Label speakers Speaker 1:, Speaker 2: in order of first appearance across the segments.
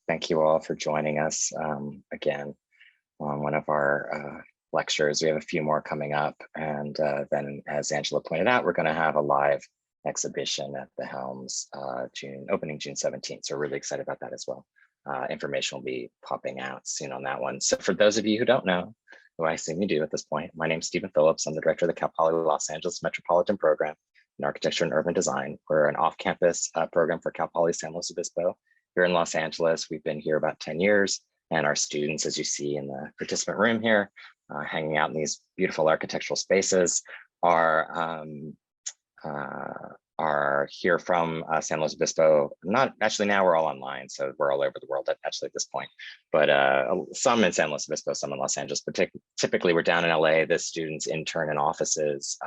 Speaker 1: Thank you all for joining us again on one of our lectures. We have a few more coming up, and then, as Angela pointed out, we're going to have a live exhibition at the Helms opening June 17th. So we're really excited about that as well. Information will be popping out soon on that one. So for those of you who don't know, who I assume you do at this point, my name is Stephen Phillips. I'm the director of the Cal Poly Los Angeles Metropolitan Program in Architecture and Urban Design. We're an off-campus program for Cal Poly San Luis Obispo here in Los Angeles. We've been here about 10 years, and our students, as you see in the participant room here, hanging out in these beautiful architectural spaces, are here from San Luis Obispo. Not actually, now we're all online, so we're all over the world actually at this point, but some in San Luis Obispo, some in Los Angeles, but typically we're down in LA. The students intern in offices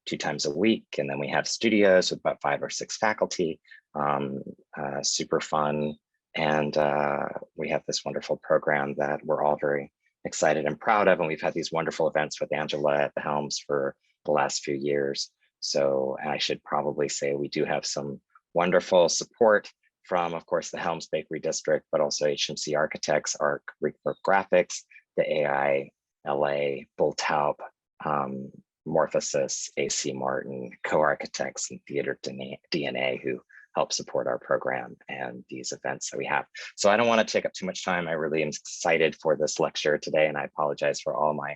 Speaker 1: 2 times a week, and then we have studios with about 5 or 6 faculty. Super fun, and we have this wonderful program that we're all very excited and proud of, and we've had these wonderful events with Angela at the Helms for the last few years. So I should probably say we do have some wonderful support from, of course, the Helms Bakery District, but also HMC Architects, Arc Graphics, the AI LA, Bulltaup, Morphosis, AC Martin, Co-Architects, and Theater DNA, who help support our program and these events that we have. So I don't want to take up too much time. I really am excited for this lecture today, and I apologize for all my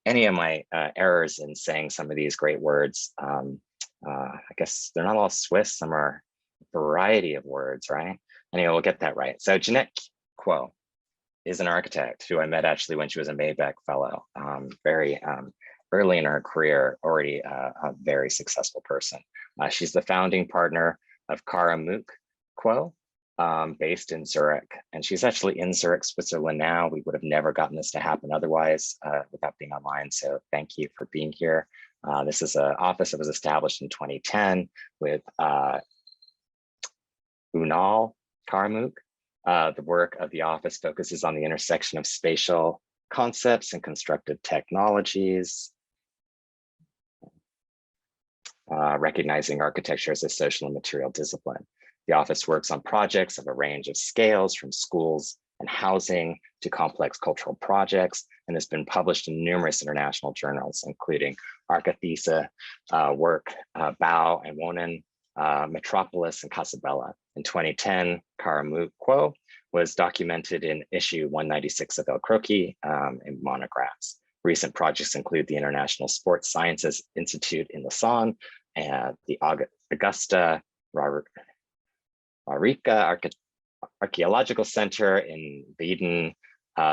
Speaker 1: any of my errors in saying some of these great words. I guess they're not all Swiss, some are a variety of words, right? Anyway, we'll get that right. So Jeannette Kuo is an architect who I met actually when she was a Maybach fellow, very early in her career, already a very successful person. She's the founding partner of Kara Mook Kuo, based in Zurich, and she's actually in Zurich, Switzerland now. We would have never gotten this to happen otherwise without being online, so thank you for being here. This is an office that was established in 2010 with Unal Karmuk. The work of the office focuses on the intersection of spatial concepts and constructive technologies, recognizing architecture as a social and material discipline. The office works on projects of a range of scales, from schools and housing to complex cultural projects, and has been published in numerous international journals, including Archithesa work, Bao and Wonen, Metropolis, and Casabella. In 2010, Kara Mook Kuo was documented in issue 196 of El Croquis in monographs. Recent projects include the International Sports Sciences Institute in Lausanne, and the Augusta Marica Archaeological Center in Baden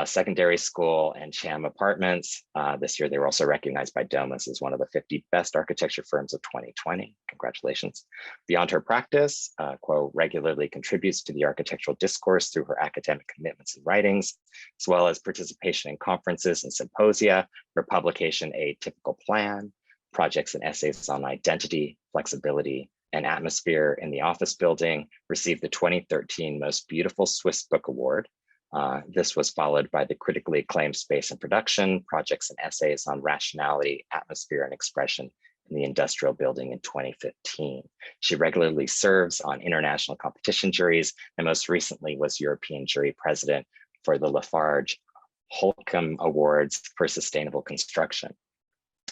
Speaker 1: Secondary School, and Cham Apartments. This year, they were also recognized by Domus as one of the 50 best architecture firms of 2020. Congratulations. Beyond her practice, Kuo regularly contributes to the architectural discourse through her academic commitments and writings, as well as participation in conferences and symposia. Her publication, A Typical Plan, projects and essays on identity, flexibility, and atmosphere in the office building, received the 2013 Most Beautiful Swiss Book Award. This was followed by the critically acclaimed Space and Production, projects and essays on rationality, atmosphere, and expression in the industrial building in 2015. She regularly serves on international competition juries, and most recently was European jury president for the Lafarge Holcomb Awards for Sustainable Construction.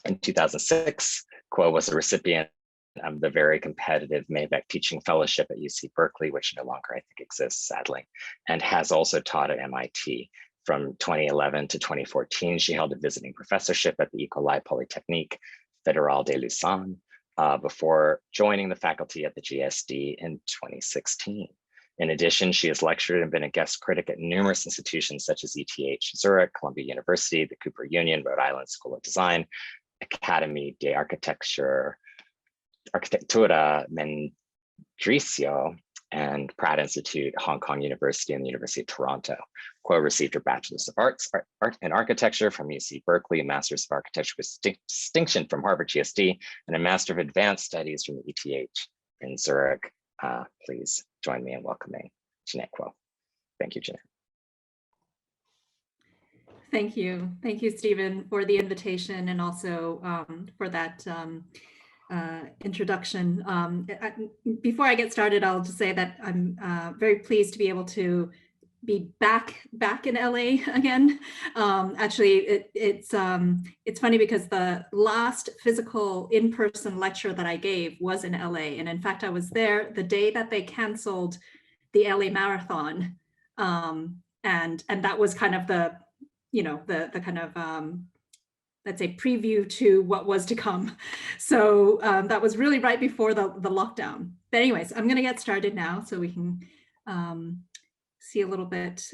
Speaker 1: In 2006, Kuo was a recipient of the very competitive Maybach Teaching Fellowship at UC Berkeley, which no longer, I think, exists, sadly, and has also taught at MIT. From 2011 to 2014, she held a visiting professorship at the École Polytechnique Fédérale de Lausanne before joining the faculty at the GSD in 2016. In addition, she has lectured and been a guest critic at numerous institutions such as ETH Zurich, Columbia University, the Cooper Union, Rhode Island School of Design, Académie d'Architecture, Arquitectura Mendrisio, and Pratt Institute, Hong Kong University, and the University of Toronto. Kuo received her Bachelor's of Arts in Architecture from UC Berkeley, a Master's of Architecture with distinction from Harvard GSD, and a Master of Advanced Studies from ETH in Zurich. Please join me in welcoming Jeannette Kuo. Thank you, Jeannette.
Speaker 2: Thank you. Thank you, Stephen, for the invitation, and also for that introduction. Before I get started, I'll just say that I'm very pleased to be able to be back in LA again. Actually, it's funny because the last physical in-person lecture that I gave was in LA, and in fact, I was there the day that they canceled the LA Marathon, and that was kind of the, you know, the kind of let's say preview to what was to come. So that was really right before the lockdown. But anyways, I'm going to get started now so we can see a little bit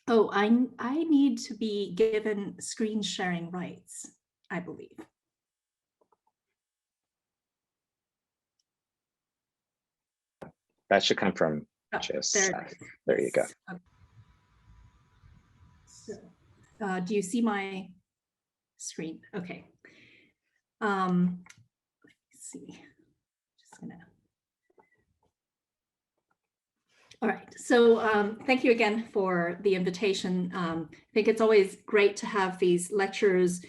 Speaker 2: oh, I need to be given screen sharing rights, I believe.
Speaker 1: That should come from Joseph. There you go.
Speaker 2: Okay. So, do you see my screen? Okay. Let's see. Just gonna. All right. So thank you again for the invitation. I think it's always great to have these lectures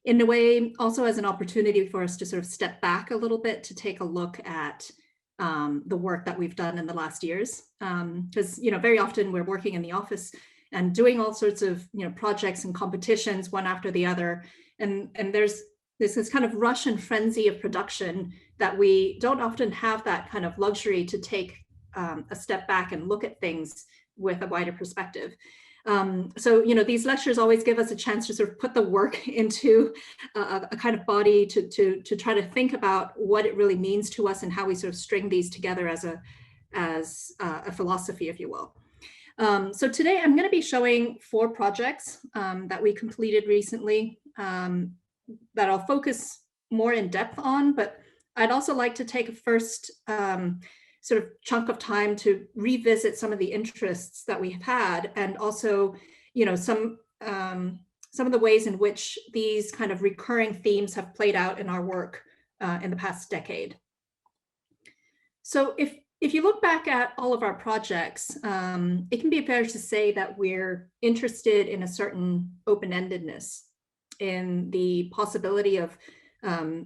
Speaker 2: in a way also as an opportunity for us to sort of step back a little bit to take a look at the work that we've done in the last years. Because, you know, very often we're working in the office and doing all sorts of, you know, projects and competitions one after the other. And there's this kind of rush and frenzy of production that we don't often have that kind of luxury to take a step back and look at things with a wider perspective. So, you know, these lectures always give us a chance to sort of put the work into a kind of body to try to think about what it really means to us and how we sort of string these together as a philosophy, if you will. So today I'm going to be showing 4 projects that we completed recently that I'll focus more in depth on, but I'd also like to take a first sort of chunk of time to revisit some of the interests that we've had, and also, you know, some of the ways in which these kind of recurring themes have played out in our work in the past decade. So if you look back at all of our projects, it can be fair to say that we're interested in a certain open-endedness in the possibility of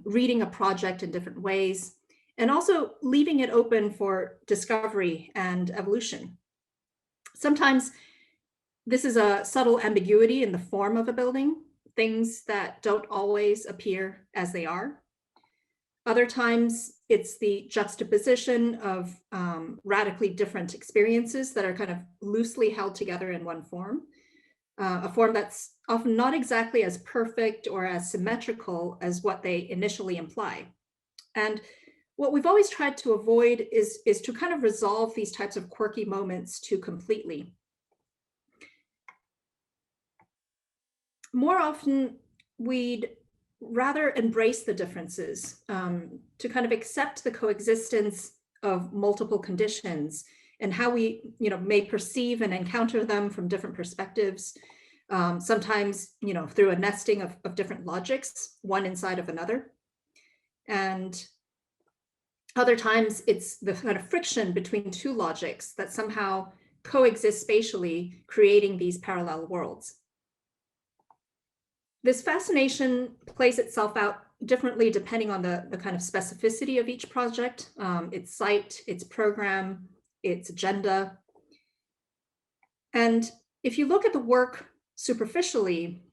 Speaker 2: reading a project in different ways, and also leaving it open for discovery and evolution. Sometimes this is a subtle ambiguity in the form of a building, things that don't always appear as they are. Other times it's the juxtaposition of radically different experiences that are kind of loosely held together in one form, a form that's often not exactly as perfect or as symmetrical as what they initially imply. And what we've always tried to avoid is to kind of resolve these types of quirky moments too completely. More often, we'd rather embrace the differences, to kind of accept the coexistence of multiple conditions and how we, you know, may perceive and encounter them from different perspectives. Sometimes, you know, through a nesting of different logics, one inside of another. And other times it's the kind of friction between 2 logics that somehow coexist spatially, creating these parallel worlds. This fascination plays itself out differently depending on the kind of specificity of each project, its site, its program, its agenda. And if you look at the work superficially,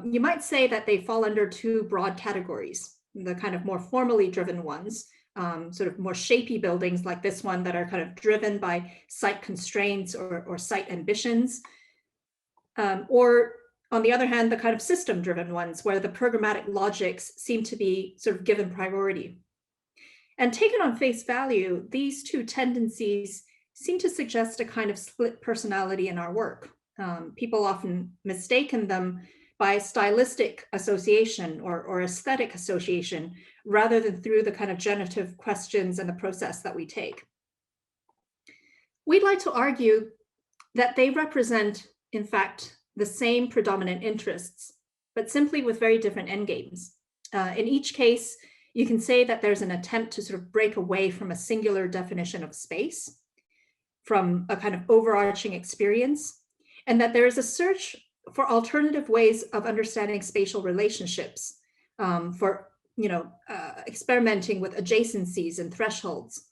Speaker 2: you might say that they fall under 2 broad categories: the kind of more formally driven ones, sort of more shapy buildings like this one that are kind of driven by site constraints or site ambitions, or on the other hand, the kind of system-driven ones where the programmatic logics seem to be sort of given priority. And taken on face value, these 2 tendencies seem to suggest a kind of split personality in our work. People often mistaken them by stylistic association or aesthetic association, rather than through the kind of generative questions and the process that we take. We'd like to argue that they represent, in fact, the same predominant interests, but simply with very different endgames. In each case, you can say that there's an attempt to sort of break away from a singular definition of space, from a kind of overarching experience, and that there is a search for alternative ways of understanding spatial relationships, for experimenting with adjacencies and thresholds.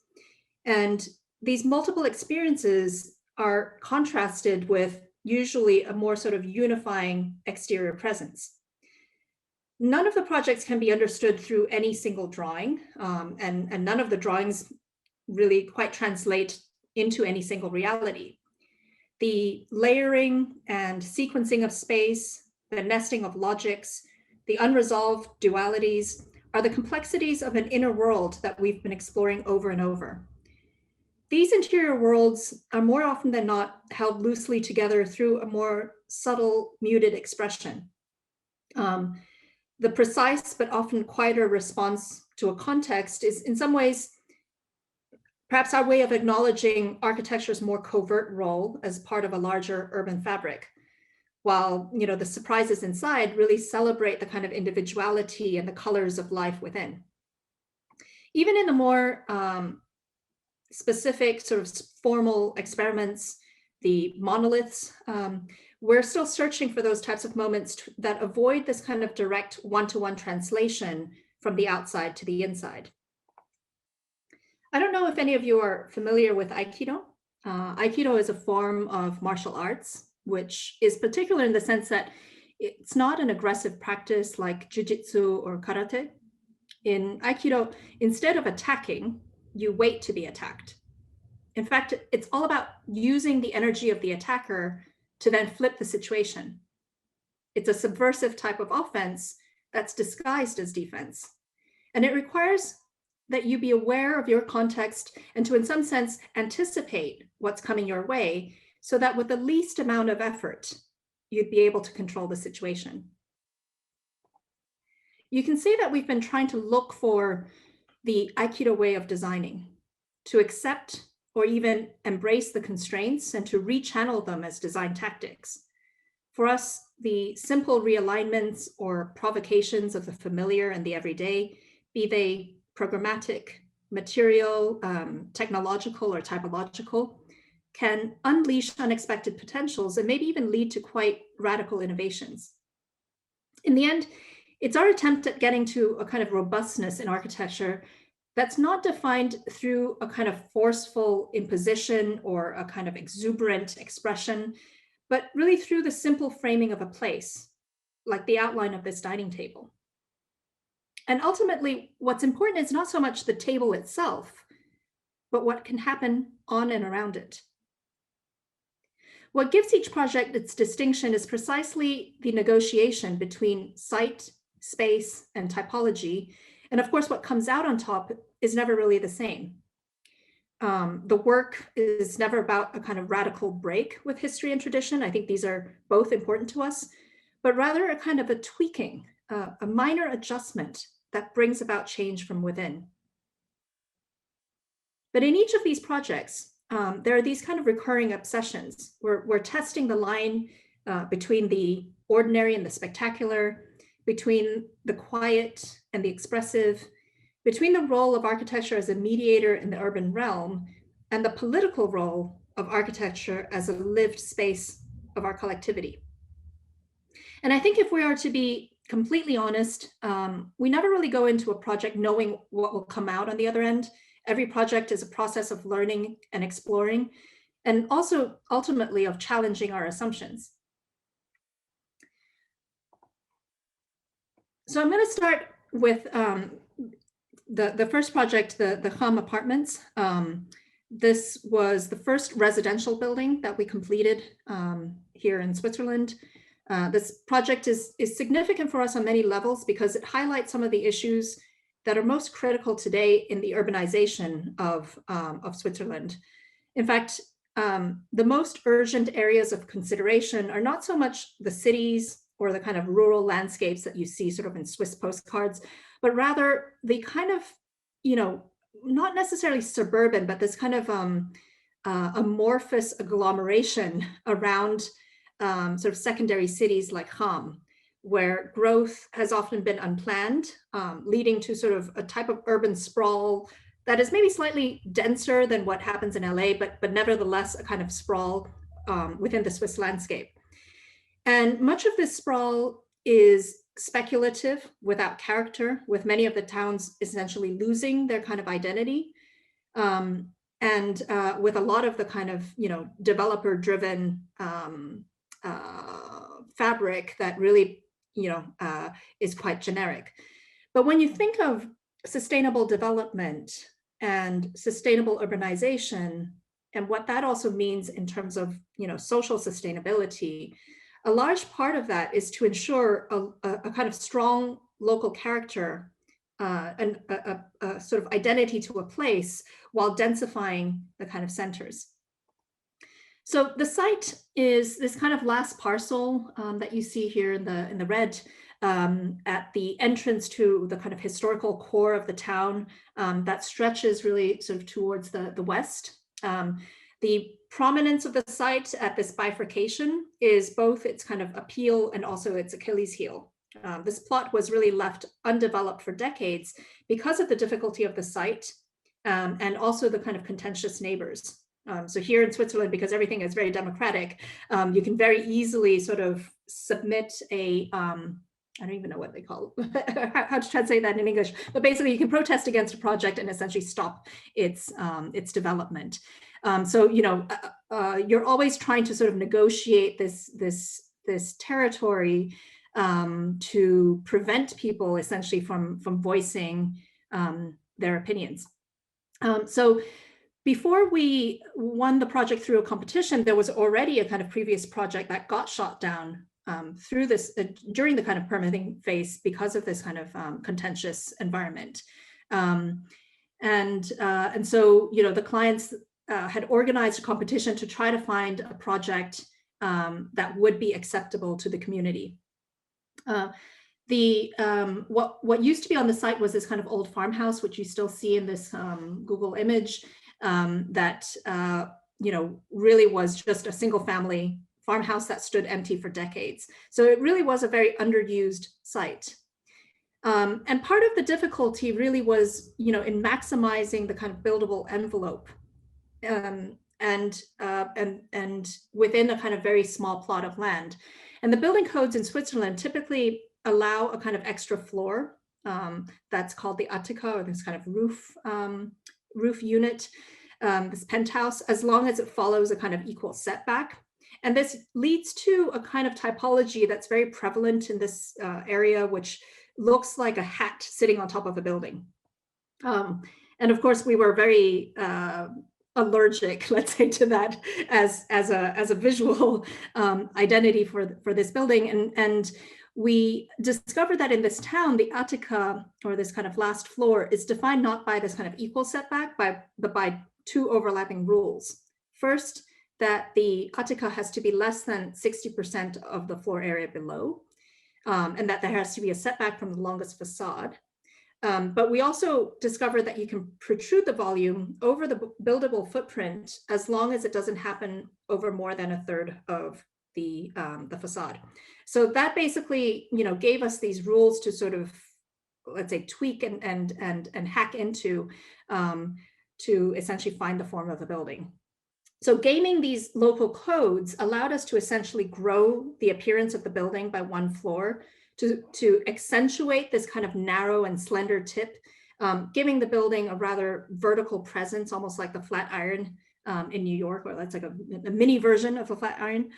Speaker 2: And these multiple experiences are contrasted with usually a more sort of unifying exterior presence. None of the projects can be understood through any single drawing, and none of the drawings really quite translate into any single reality. The layering and sequencing of space, the nesting of logics, the unresolved dualities are the complexities of an inner world that we've been exploring over and over. These interior worlds are more often than not held loosely together through a more subtle, muted expression. The precise but often quieter response to a context is in some ways perhaps our way of acknowledging architecture's more covert role as part of a larger urban fabric, while the surprises inside really celebrate the kind of individuality and the colors of life within. Even in the more specific sort of formal experiments, the monoliths, we're still searching for those types of moments that avoid this kind of direct one-to-one translation from the outside to the inside. I don't know if any of you are familiar with Aikido. Aikido is a form of martial arts, which is particular in the sense that it's not an aggressive practice like jiu-jitsu or karate. In Aikido, instead of attacking, you wait to be attacked. In fact, it's all about using the energy of the attacker to then flip the situation. It's a subversive type of offense that's disguised as defense. And it requires that you be aware of your context and to, in some sense, anticipate what's coming your way so that with the least amount of effort, you'd be able to control the situation. You can see that we've been trying to look for the Aikido way of designing, to accept or even embrace the constraints and to rechannel them as design tactics. For us, the simple realignments or provocations of the familiar and the everyday, be they programmatic, material, technological, or typological, can unleash unexpected potentials and maybe even lead to quite radical innovations. In the end, it's our attempt at getting to a kind of robustness in architecture that's not defined through a kind of forceful imposition or a kind of exuberant expression, but really through the simple framing of a place, like the outline of this dining table. And ultimately, what's important is not so much the table itself, but what can happen on and around it. What gives each project its distinction is precisely the negotiation between site, space, and typology. And of course, what comes out on top is never really the same. The work is never about a kind of radical break with history and tradition. I think these are both important to us, but rather a kind of a tweaking, a minor adjustment that brings about change from within. But in each of these projects, there are these kind of recurring obsessions. We're testing the line between the ordinary and the spectacular, between the quiet and the expressive, between the role of architecture as a mediator in the urban realm and the political role of architecture as a lived space of our collectivity. And I think if we are to be completely honest, we never really go into a project knowing what will come out on the other end. Every project is a process of learning and exploring, and also ultimately of challenging our assumptions. So I'm going to start with the first project, the Ham Apartments. This was the first residential building that we completed here in Switzerland. This project is significant for us on many levels because it highlights some of the issues that are most critical today in the urbanization of Switzerland. In fact, the most urgent areas of consideration are not so much the cities or the kind of rural landscapes that you see sort of in Swiss postcards, but rather the kind of, not necessarily suburban, but this kind of amorphous agglomeration around sort of secondary cities like Ham, where growth has often been unplanned, leading to sort of a type of urban sprawl that is maybe slightly denser than what happens in LA, but nevertheless a kind of sprawl within the Swiss landscape. And much of this sprawl is speculative, without character, with many of the towns essentially losing their kind of identity. And with a lot of the kind of, developer-driven fabric that really, is quite generic. But when you think of sustainable development and sustainable urbanization, and what that also means in terms of, social sustainability, a large part of that is to ensure a kind of strong local character and a sort of identity to a place while densifying the kind of centers. So the site is this kind of last parcel that you see here in the red at the entrance to the kind of historical core of the town that stretches really sort of towards the west. The prominence of the site at this bifurcation is both its kind of appeal and also its Achilles heel. This plot was really left undeveloped for decades because of the difficulty of the site and also the kind of contentious neighbors. So here in Switzerland, because everything is very democratic, you can very easily sort of submit a, I don't even know what they call it, how to translate that in English, but basically you can protest against a project and essentially stop its development. So, you're always trying to sort of negotiate this territory to prevent people essentially from voicing their opinions. So before we won the project through a competition, there was already a kind of previous project that got shot down through this during the kind of permitting phase because of this kind of contentious environment. And so, the clients had organized a competition to try to find a project that would be acceptable to the community. What used to be on the site was this kind of old farmhouse, which you still see in this Google image, that really was just a single family farmhouse that stood empty for decades. So it really was a very underused site. And part of the difficulty really was, in maximizing the kind of buildable envelope and within a kind of very small plot of land. And the building codes in Switzerland typically allow a kind of extra floor that's called the Attika, or this kind of roof unit, this penthouse, as long as it follows a kind of equal setback. And this leads to a kind of typology that's very prevalent in this area, which looks like a hat sitting on top of a building. And of course, we were very allergic, let's say, to that as a visual identity for this building. And we discovered that in this town, the Attika, or this kind of last floor, is defined not by this kind of equal setback, but by two overlapping rules. First, that the Attika has to be less than 60% of the floor area below, and that there has to be a setback from the longest facade. But we also discovered that you can protrude the volume over the buildable footprint as long as it doesn't happen over more than a third of the facade. So that basically, gave us these rules to sort of, let's say, tweak and hack into to essentially find the form of the building. So gaming these local codes allowed us to essentially grow the appearance of the building by one floor to accentuate this kind of narrow and slender tip, giving the building a rather vertical presence, almost like the Flatiron in New York, or that's like a mini version of the Flatiron.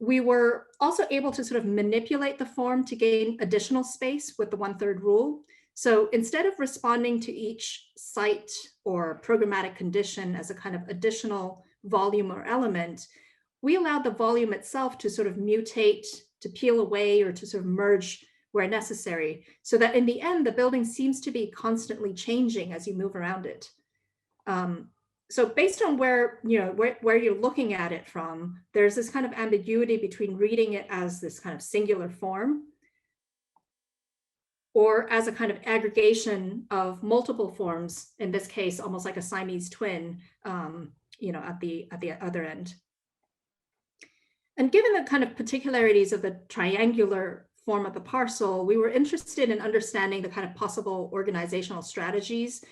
Speaker 2: We were also able to sort of manipulate the form to gain additional space with the 1/3 rule. So instead of responding to each site or programmatic condition as a kind of additional volume or element, we allowed the volume itself to sort of mutate, to peel away, or to sort of merge where necessary, so that in the end, the building seems to be constantly changing as you move around it. So based on where you're looking at it from, there's this kind of ambiguity between reading it as this kind of singular form or as a kind of aggregation of multiple forms, in this case, almost like a Siamese twin, at the other end. And given the kind of particularities of the triangular form of the parcel, we were interested in understanding the kind of possible organizational strategies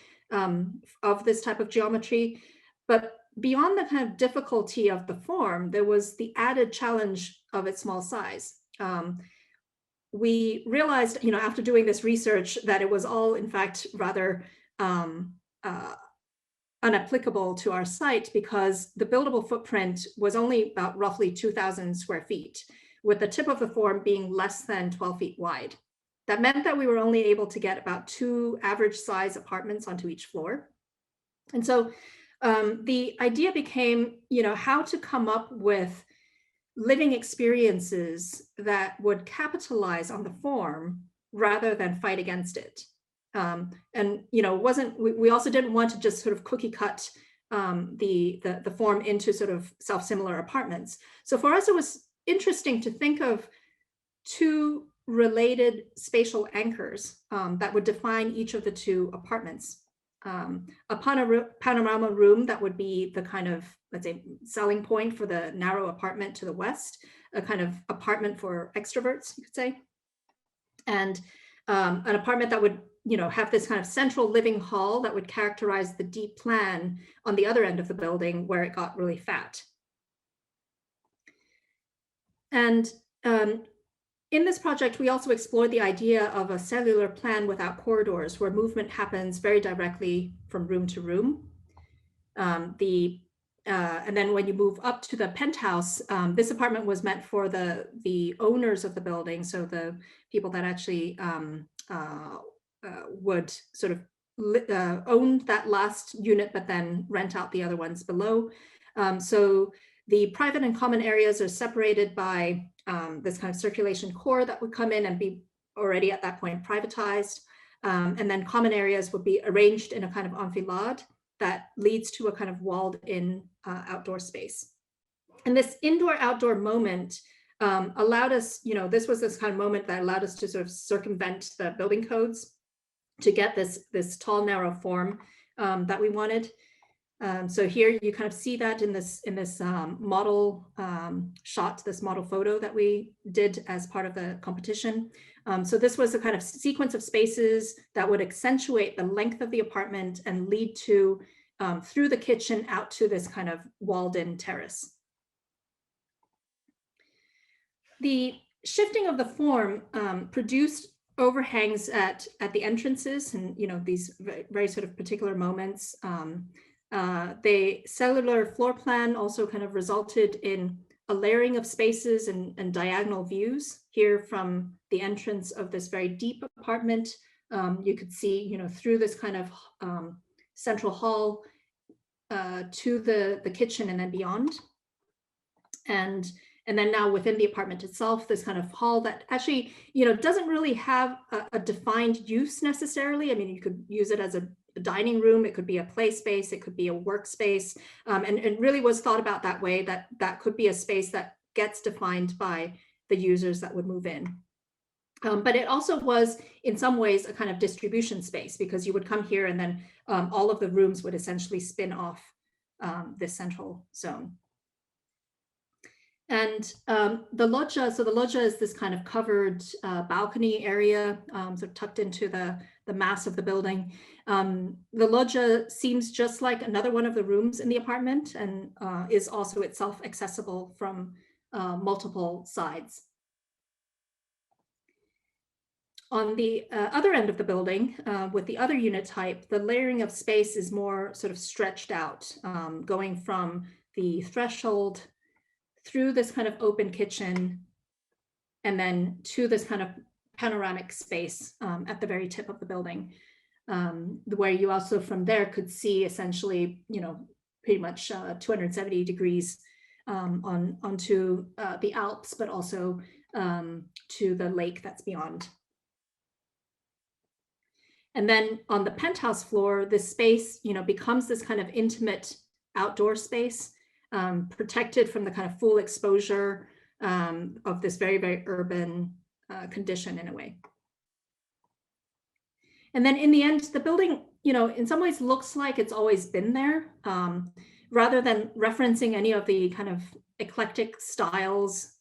Speaker 2: of this type of geometry. But beyond the kind of difficulty of the form, there was the added challenge of its small size. we realized, after doing this research, that it was all, in fact, rather unapplicable to our site, because the buildable footprint was only about roughly 2,000 square feet, with the tip of the form being less than 12 feet wide. That meant that we were only able to get about 2 average size apartments onto each floor. And so the idea became, how to come up with living experiences that would capitalize on the form rather than fight against it. And we also didn't want to just sort of cookie cut the form into sort of self-similar apartments. So for us, it was interesting to think of 2 related spatial anchors that would define each of the 2 apartments. A panorama room that would be the kind of, let's say, selling point for the narrow apartment to the west, a kind of apartment for extroverts, you could say, and an apartment that would have this kind of central living hall that would characterize the deep plan on the other end of the building where it got really fat. And in this project, we also explored the idea of a cellular plan without corridors, where movement happens very directly from room to room. And then when you move up to the penthouse, this apartment was meant for the owners of the building, so the people that actually would sort of own that last unit, but then rent out the other ones below. So the private and common areas are separated by this kind of circulation core that would come in and be already at that point privatized. And then common areas would be arranged in a kind of enfilade that leads to a kind of walled in outdoor space. And this indoor-outdoor moment allowed us, this was this kind of moment that allowed us to sort of circumvent the building codes to get this tall, narrow form that we wanted. So here you kind of see that in this model shot, this model photo that we did as part of the competition. So this was a kind of sequence of spaces that would accentuate the length of the apartment and lead to through the kitchen out to this kind of walled-in terrace. The shifting of the form produced overhangs at the entrances, and these very sort of particular moments. The cellular floor plan also kind of resulted in a layering of spaces and diagonal views. Here from the entrance of this very deep apartment, you could see, through this kind of central hall to the kitchen and then beyond. And then now within the apartment itself, this kind of hall that actually, doesn't really have a defined use necessarily. I mean, you could use it as a dining room, it could be a play space, it could be a workspace, and it really was thought about that way, that could be a space that gets defined by the users that would move in. But it also was, in some ways, a kind of distribution space, because you would come here and then all of the rooms would essentially spin off this central zone. And the loggia, so the loggia is this kind of covered balcony area, sort of tucked into the mass of the building. The loggia seems just like another one of the rooms in the apartment, and is also itself accessible from multiple sides. On the other end of the building, with the other unit type, the layering of space is more sort of stretched out, going from the threshold through this kind of open kitchen, and then to this kind of panoramic space at the very tip of the building, where you also from there could see essentially, pretty much 270 degrees onto the Alps, but also to the lake that's beyond. And then on the penthouse floor, this space, becomes this kind of intimate outdoor space, protected from the kind of full exposure of this very, very urban condition in a way. And then in the end, the building, in some ways looks like it's always been there, rather than referencing any of the kind of eclectic styles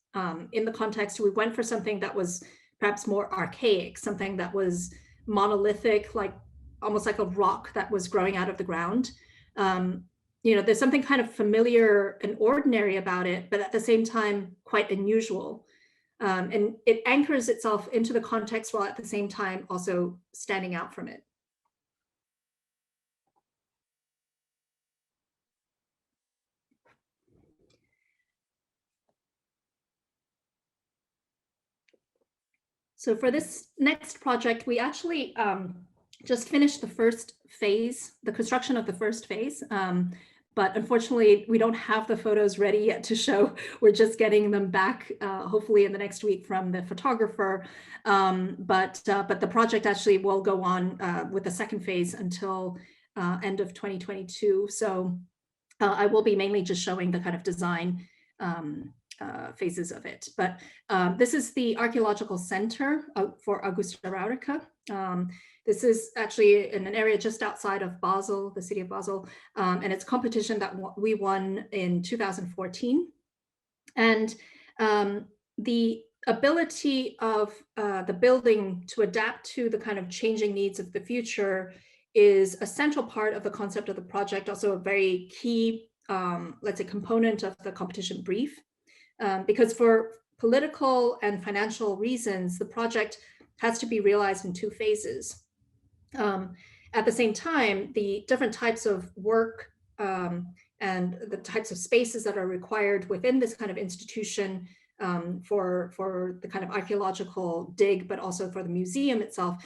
Speaker 2: in the context. We went for something that was perhaps more archaic, something that was monolithic, like almost like a rock that was growing out of the ground. There's something kind of familiar and ordinary about it, but at the same time quite unusual. And it anchors itself into the context while at the same time also standing out from it. So for this next project, we actually just finished the first phase, the construction of the first phase. But unfortunately, we don't have the photos ready yet to show. We're just getting them back, hopefully in the next week from the photographer. But the project actually will go on with the second phase until end of 2022. So I will be mainly just showing the kind of design phases of it. But this is the archaeological center for Augusta Raurica. This is actually in an area just outside of Basel, the city of Basel, and it's a competition that we won in 2014. And the ability of the building to adapt to the kind of changing needs of the future is a central part of the concept of the project, also a very key, let's say, component of the competition brief. Because for political and financial reasons, the project has to be realized in two phases. At the same time, the different types of work and the types of spaces that are required within this kind of institution for the kind of archaeological dig, but also for the museum itself,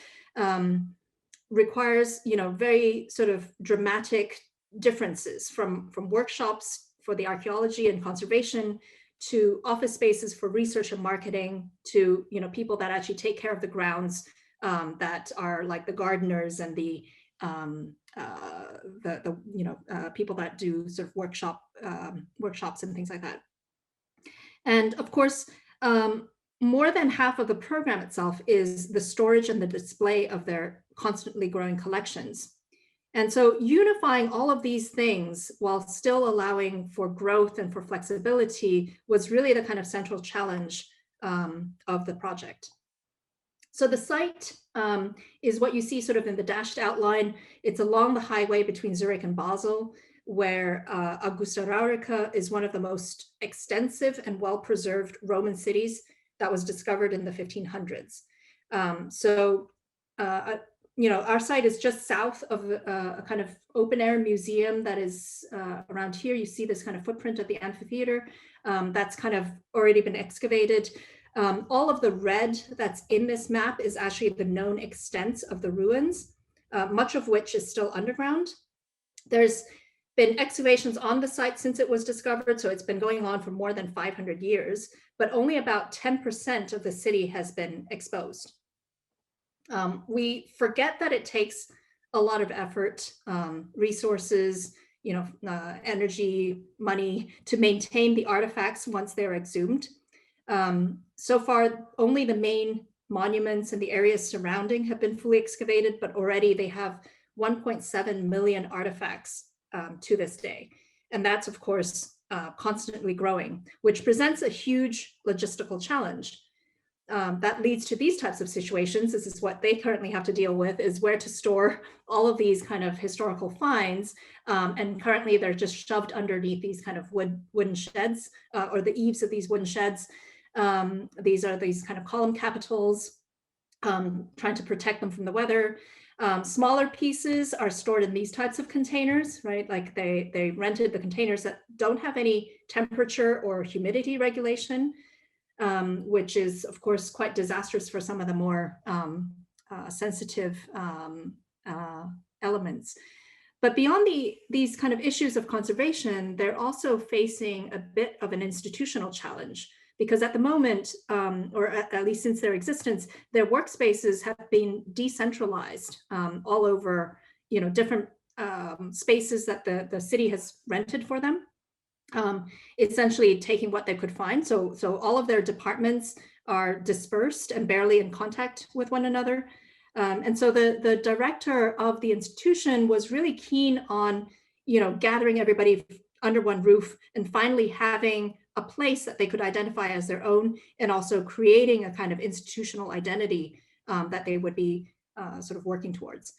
Speaker 2: requires, very sort of dramatic differences from workshops for the archaeology and conservation to office spaces for research and marketing to, people that actually take care of the grounds, that are like the gardeners and the people that do sort of workshops and things like that. And of course, more than half of the program itself is the storage and the display of their constantly growing collections. And so unifying all of these things while still allowing for growth and for flexibility was really the kind of central challenge of the project. So the site is what you see sort of in the dashed outline. It's along the highway between Zurich and Basel, where Augusta Raurica is one of the most extensive and well-preserved Roman cities that was discovered in the 1500s. Our site is just south of a kind of open air museum that is around here. You see this kind of footprint of the amphitheater that's kind of already been excavated. All of the red that's in this map is actually the known extents of the ruins, much of which is still underground. There's been excavations on the site since it was discovered, so it's been going on for more than 500 years, but only about 10% of the city has been exposed. We forget that it takes a lot of effort, resources, energy, money to maintain the artifacts once they're exhumed. So far, only the main monuments and the areas surrounding have been fully excavated, but already they have 1.7 million artifacts to this day. And that's, of course, constantly growing, which presents a huge logistical challenge. That leads to these types of situations. This is what they currently have to deal with, is where to store all of these kind of historical finds. And currently they're just shoved underneath these kind of wooden sheds, or the eaves of these wooden sheds. These are these kind of column capitals, trying to protect them from the weather. Smaller pieces are stored in these types of containers, right? Like they rented the containers that don't have any temperature or humidity regulation, which is, of course, quite disastrous for some of the more sensitive elements. But beyond these kind of issues of conservation, they're also facing a bit of an institutional challenge, because at the moment, or at least since their existence, their workspaces have been decentralized all over, different spaces that the city has rented for them. Essentially taking what they could find. So all of their departments are dispersed and barely in contact with one another. And so the director of the institution was really keen on, gathering everybody under one roof and finally having a place that they could identify as their own, and also creating a kind of institutional identity that they would be sort of working towards.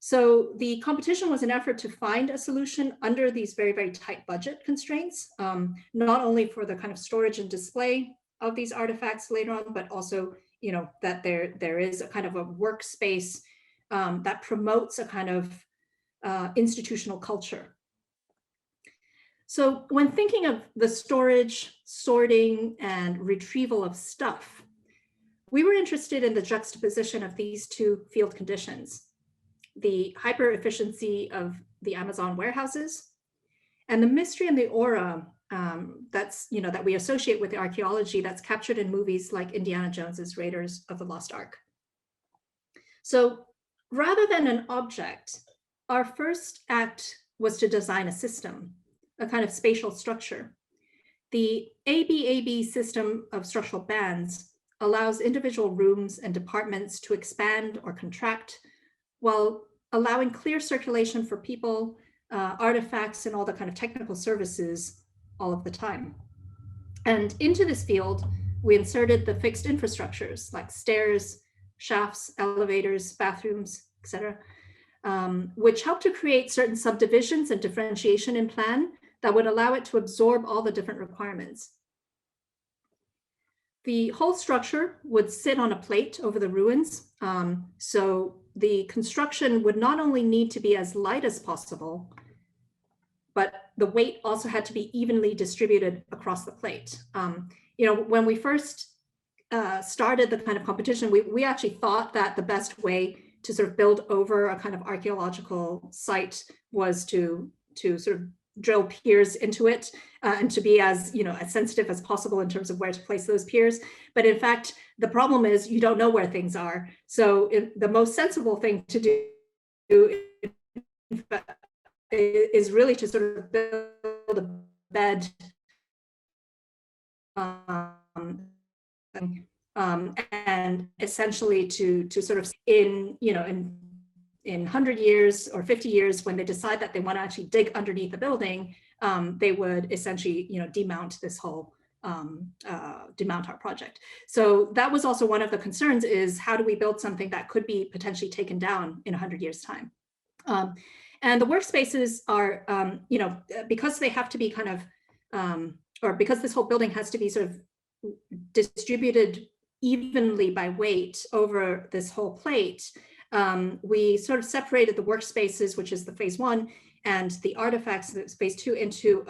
Speaker 2: So the competition was an effort to find a solution under these very, very tight budget constraints, not only for the kind of storage and display of these artifacts later on, but also, you know, that there is a kind of a workspace that promotes a kind of institutional culture. So when thinking of the storage, sorting, and retrieval of stuff, we were interested in the juxtaposition of these two field conditions: the hyper efficiency of the Amazon warehouses and the mystery and the aura that's, you know, that we associate with the archaeology that's captured in movies like Indiana Jones's Raiders of the Lost Ark. So rather than an object, our first act was to design a system, a kind of spatial structure. The ABAB system of structural bands allows individual rooms and departments to expand or contract while allowing clear circulation for people, artifacts, and all the kind of technical services all of the time. And into this field, we inserted the fixed infrastructures like stairs, shafts, elevators, bathrooms, etc., which help to create certain subdivisions and differentiation in plan that would allow it to absorb all the different requirements. The whole structure would sit on a plate over the ruins. So the construction would not only need to be as light as possible, but the weight also had to be evenly distributed across the plate. You know, when we first started the kind of competition, we actually thought that the best way to sort of build over a kind of archaeological site was to sort of drill piers into it and to be as, you know, as sensitive as possible in terms of where to place those piers. But in fact, the problem is you don't know where things are. So the most sensible thing to do is really to sort of build a bed and essentially to sort of in 100 years or 50 years, when they decide that they want to actually dig underneath the building, they would essentially, you know, demount this whole demount our project. So that was also one of the concerns: is how do we build something that could be potentially taken down in 100 years time? And the workspaces are, you know, because they have to be kind of, or because this whole building has to be sort of distributed evenly by weight over this whole plate, we sort of separated the workspaces, which is the phase one, and the artifacts, phase two, into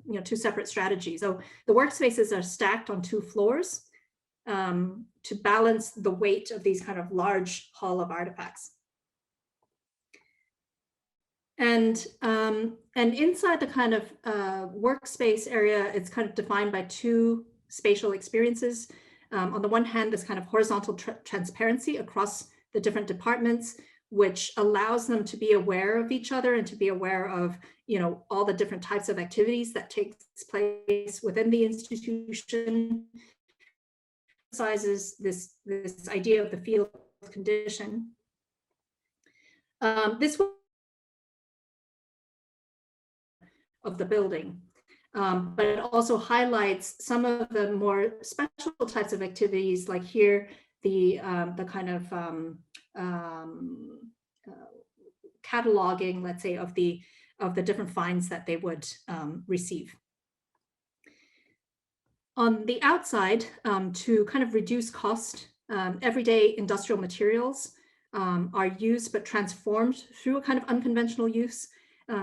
Speaker 2: you know, two separate strategies. So the workspaces are stacked on 2 floors to balance the weight of these kind of large hall of artifacts. And inside the kind of workspace area, it's kind of defined by 2 spatial experiences. On the one hand, this kind of horizontal transparency across the different departments, which allows them to be aware of each other and to be aware of, you know, all the different types of activities that takes place within the institution. Emphasizes this idea of the field condition. This of the building, but it also highlights some of the more special types of activities, like here, the kind of cataloging, let's say, of the different finds that they would receive. On the outside, to kind of reduce cost, everyday industrial materials are used but transformed through a kind of unconventional use.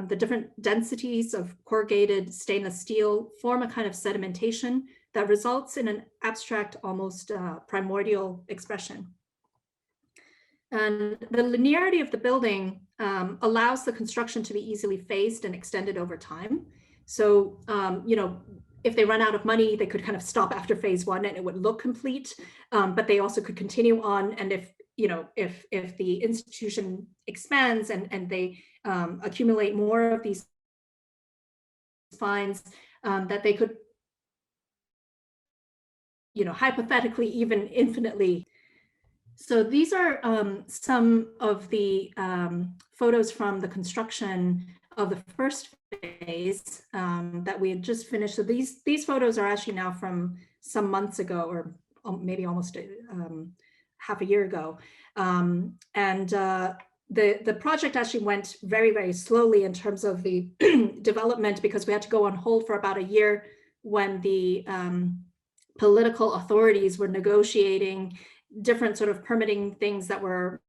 Speaker 2: The different densities of corrugated stainless steel form a kind of sedimentation that results in an abstract, almost primordial expression. And the linearity of the building allows the construction to be easily phased and extended over time. So, you know, if they run out of money, they could kind of stop after phase one and it would look complete, but they also could continue on. And if, you know, if the institution expands and they accumulate more of these finds, that they could, you know, hypothetically, even infinitely. So these are some of the photos from the construction of the first phase that we had just finished. So these photos are actually now from some months ago, or maybe almost half a year ago. The project actually went very, very slowly in terms of the development, because we had to go on hold for about a year when the political authorities were negotiating different sort of permitting things that were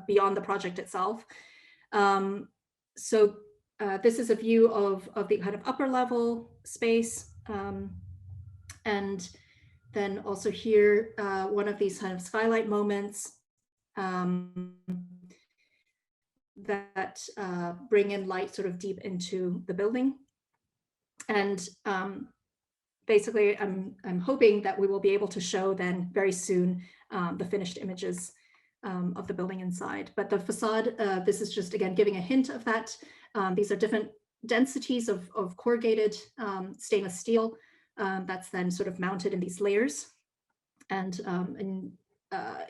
Speaker 2: beyond the project itself. So this is a view of the kind of upper level space. And then also here, one of these kind of skylight moments that bring in light sort of deep into the building. And basically, I'm hoping that we will be able to show then very soon the finished images of the building inside. But the facade, this is just, again, giving a hint of that. These are different densities of corrugated stainless steel that's then sort of mounted in these layers. And in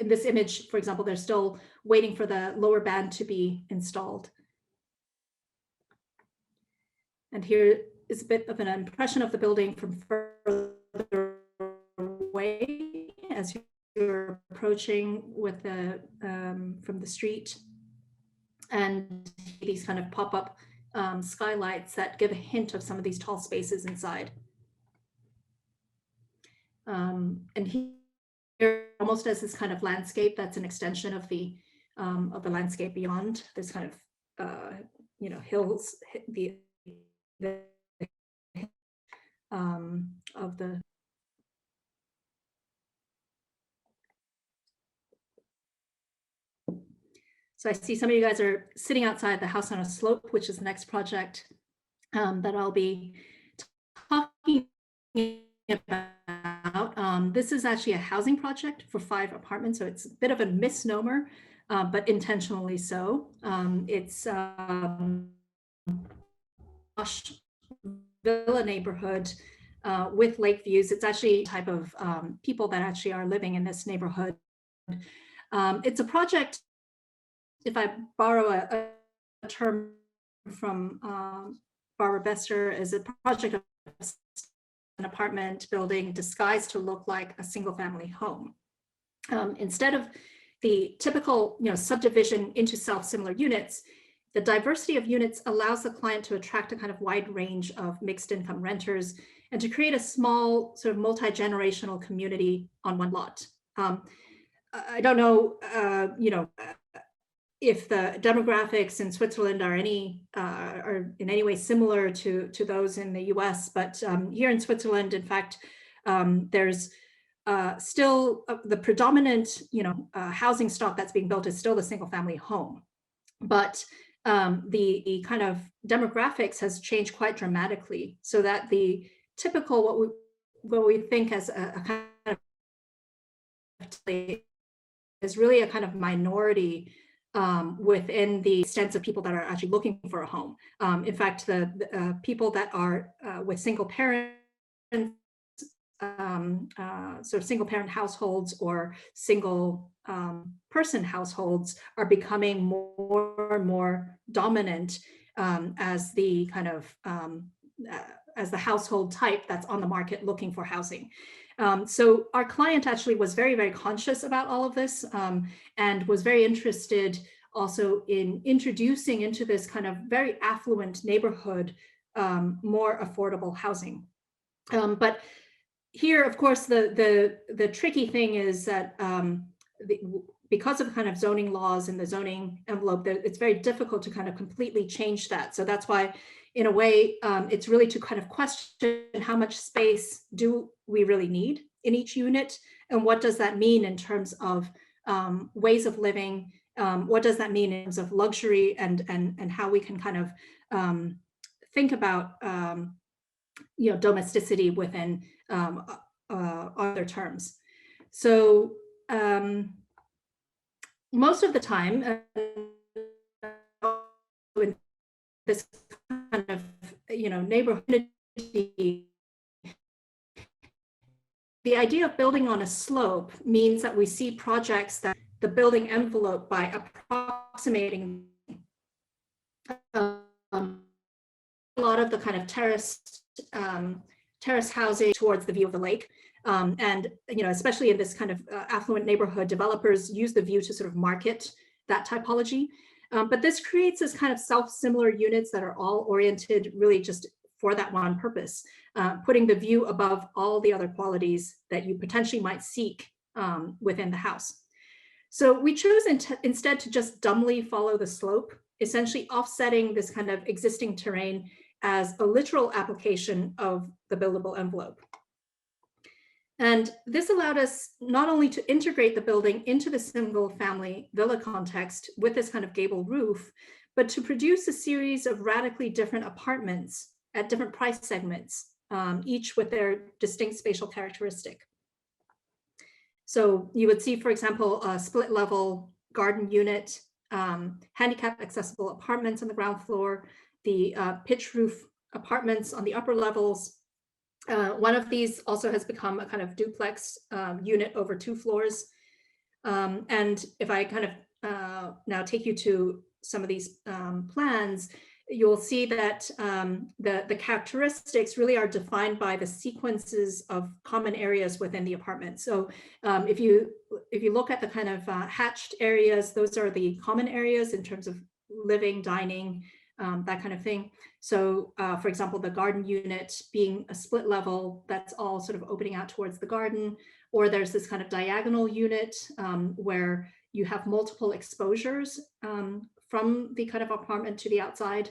Speaker 2: this image, for example, they're still waiting for the lower band to be installed. And here is a bit of an impression of the building from further away as you're approaching with the from the street, and these kind of pop-up skylights that give a hint of some of these tall spaces inside. And here, almost as this kind of landscape, that's an extension of the landscape beyond. This kind of you know, hills, of the So I see some of you guys are sitting outside the House on a Slope, which is the next project that I'll be talking about. This is actually a housing project for 5 apartments, so it's a bit of a misnomer, but intentionally so. It's posh villa neighborhood with lake views. It's actually a type of people that actually are living in this neighborhood. It's a project, if I borrow a term from Barbara Bester, is a project of an apartment building disguised to look like a single family home. Instead of the typical, you know, subdivision into self-similar units, the diversity of units allows the client to attract a kind of wide range of mixed income renters and to create a small sort of multi-generational community on one lot. I don't know, you know, if the demographics in Switzerland are in any way similar to those in the US, but here in Switzerland, in fact, there's still the predominant, you know, housing stock that's being built is still the single family home. But the kind of demographics has changed quite dramatically, so that the typical what we think as a kind of is really a kind of minority within the sense of people that are actually looking for a home. In fact, the people that are with single parents, sort of single parent households or single person households are becoming more and more dominant as the kind of as the household type that's on the market looking for housing. So our client actually was very, very conscious about all of this and was very interested also in introducing into this kind of very affluent neighborhood more affordable housing. But here, of course, the tricky thing is that because of kind of zoning laws and the zoning envelope, it's very difficult to kind of completely change that. So that's why, in a way, it's really to kind of question how much space do we really need in each unit, and what does that mean in terms of ways of living? What does that mean in terms of luxury, and how we can kind of think about you know, domesticity within other terms. So most of the time, in this kind of, you know, neighborhood, the idea of building on a slope means that we see projects that the building envelope by approximating a lot of the kind of terrace housing towards the view of the lake. And, you know, especially in this kind of affluent neighborhood, developers use the view to sort of market that typology. But this creates this kind of self-similar units that are all oriented really just for that one purpose, putting the view above all the other qualities that you potentially might seek within the house. So we chose instead to just dumbly follow the slope, essentially offsetting this kind of existing terrain as a literal application of the buildable envelope. And this allowed us not only to integrate the building into the single family villa context with this kind of gable roof, but to produce a series of radically different apartments at different price segments, each with their distinct spatial characteristic. So you would see, for example, a split level garden unit, handicap accessible apartments on the ground floor, the pitch roof apartments on the upper levels. One of these also has become a kind of duplex unit over 2 floors. And if I kind of now take you to some of these plans, you'll see that the characteristics really are defined by the sequences of common areas within the apartment. So if you look at the kind of hatched areas, those are the common areas in terms of living, dining, that kind of thing. So for example, the garden unit being a split level, that's all sort of opening out towards the garden, or there's this kind of diagonal unit where you have multiple exposures from the kind of apartment to the outside.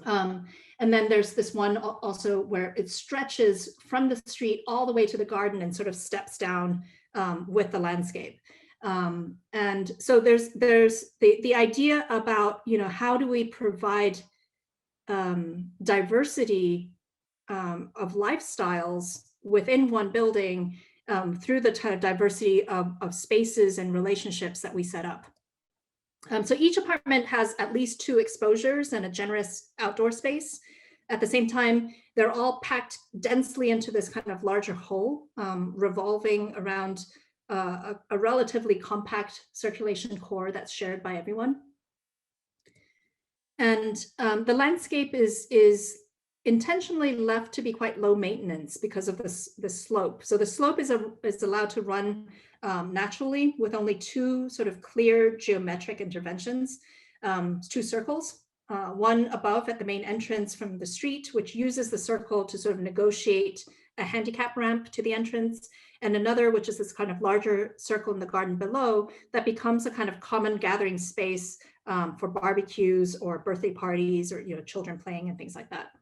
Speaker 2: And then there's this one also where it stretches from the street all the way to the garden and sort of steps down with the landscape. And so there's the idea about, how do we provide diversity of lifestyles within one building through the kind of diversity of spaces and relationships that we set up. So each apartment has at least 2 exposures and a generous outdoor space. At the same time, they're all packed densely into this kind of larger whole, revolving around a relatively compact circulation core that's shared by everyone. And the landscape is intentionally left to be quite low maintenance because of the slope. So the slope is allowed to run naturally with only 2 sort of clear geometric interventions, 2 circles, one above at the main entrance from the street, which uses the circle to sort of negotiate a handicap ramp to the entrance, and another, which is this kind of larger circle in the garden below that becomes a kind of common gathering space for barbecues or birthday parties or children playing and things like that.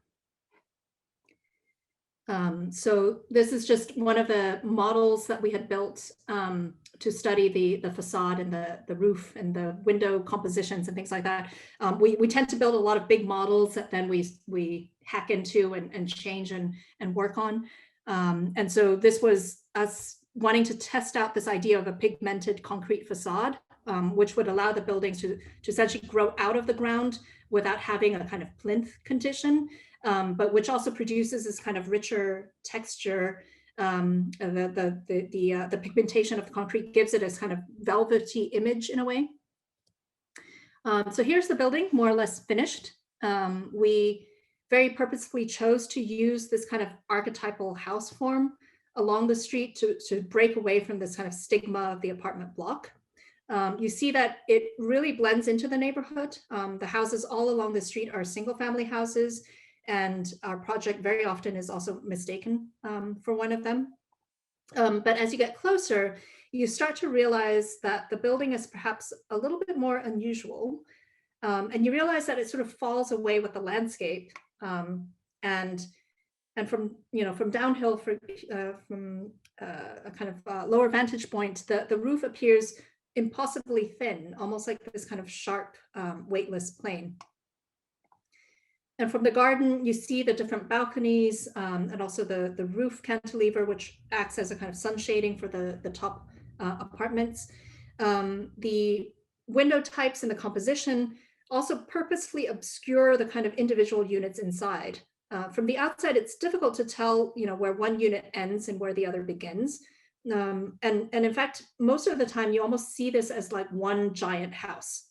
Speaker 2: So this is just one of the models that we had built to study the facade and the roof and the window compositions and things like that. We tend to build a lot of big models that then we hack into and change and work on. And so this was us wanting to test out this idea of a pigmented concrete facade, which would allow the buildings to essentially grow out of the ground without having a kind of plinth condition, but which also produces this kind of richer texture. The pigmentation of the concrete gives it this kind of velvety image in a way. So here's the building, more or less finished. We very purposefully chose to use this kind of archetypal house form along the street to break away from this kind of stigma of the apartment block. You see that it really blends into the neighborhood. The houses all along the street are single family houses, and our project very often is also mistaken for one of them. But as you get closer, you start to realize that the building is perhaps a little bit more unusual. And you realize that it sort of falls away with the landscape. And from downhill from a kind of lower vantage point, the roof appears impossibly thin, almost like this kind of sharp, weightless plane. And from the garden, you see the different balconies and also the roof cantilever, which acts as a kind of sun shading for the top apartments. The window types and the composition also purposefully obscure the kind of individual units inside. From the outside, it's difficult to tell, where one unit ends and where the other begins. And in fact, most of the time, you almost see this as like one giant house.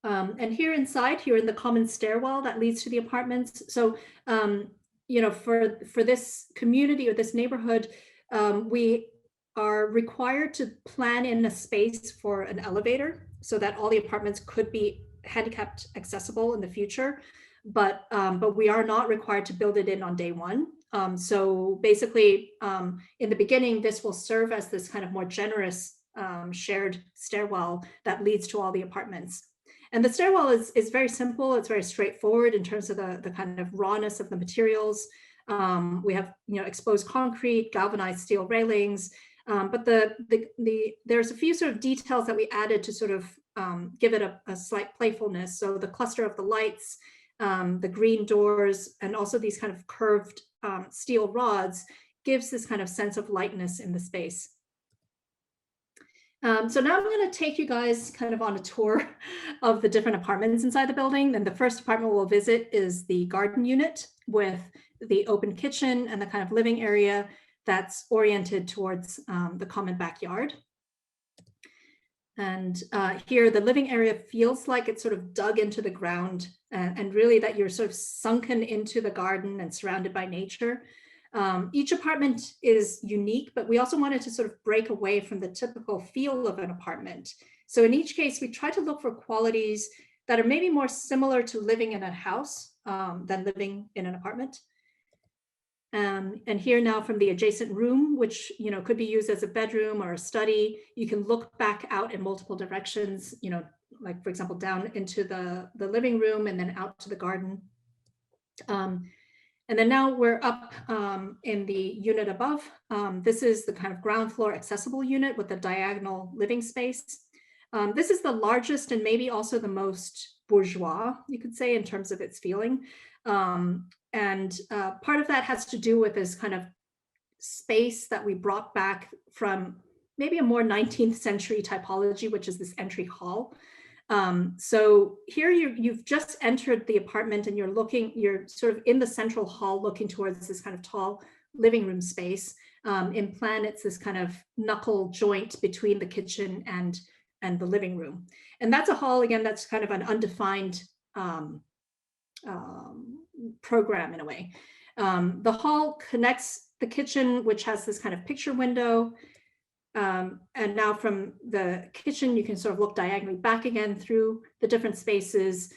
Speaker 2: And here inside, here in the common stairwell that leads to the apartments. So, for this community or this neighborhood, we are required to plan in a space for an elevator so that all the apartments could be handicapped accessible in the future. but we are not required to build it in on day one. So basically, in the beginning, this will serve as this kind of more generous shared stairwell that leads to all the apartments. And the stairwell is very simple. It's very straightforward in terms of the kind of rawness of the materials. We have exposed concrete, galvanized steel railings, but there's a few sort of details that we added to sort of give it a slight playfulness. So the cluster of the lights, the green doors, and also these kind of curved steel rods gives this kind of sense of lightness in the space. So now I'm going to take you guys kind of on a tour of the different apartments inside the building. And the first apartment we'll visit is the garden unit with the open kitchen and the kind of living area that's oriented towards the common backyard. And here the living area feels like it's sort of dug into the ground, and really that you're sort of sunken into the garden and surrounded by nature. Each apartment is unique, but we also wanted to sort of break away from the typical feel of an apartment. So in each case, we try to look for qualities that are maybe more similar to living in a house than living in an apartment. And here now from the adjacent room, which could be used as a bedroom or a study, you can look back out in multiple directions, like for example, down into the living room and then out to the garden. And then now we're up in the unit above. This is the kind of ground floor accessible unit with the diagonal living space. This is the largest and maybe also the most bourgeois, you could say, in terms of its feeling. And part of that has to do with this kind of space that we brought back from maybe a more 19th century typology, which is this entry hall. So here you've just entered the apartment and you're sort of in the central hall looking towards this kind of tall living room space. In plan, it's this kind of knuckle joint between the kitchen and the living room. And that's a hall, again, that's kind of an undefined program in a way. The hall connects the kitchen, which has this kind of picture window. And now from the kitchen, you can sort of look diagonally back again through the different spaces.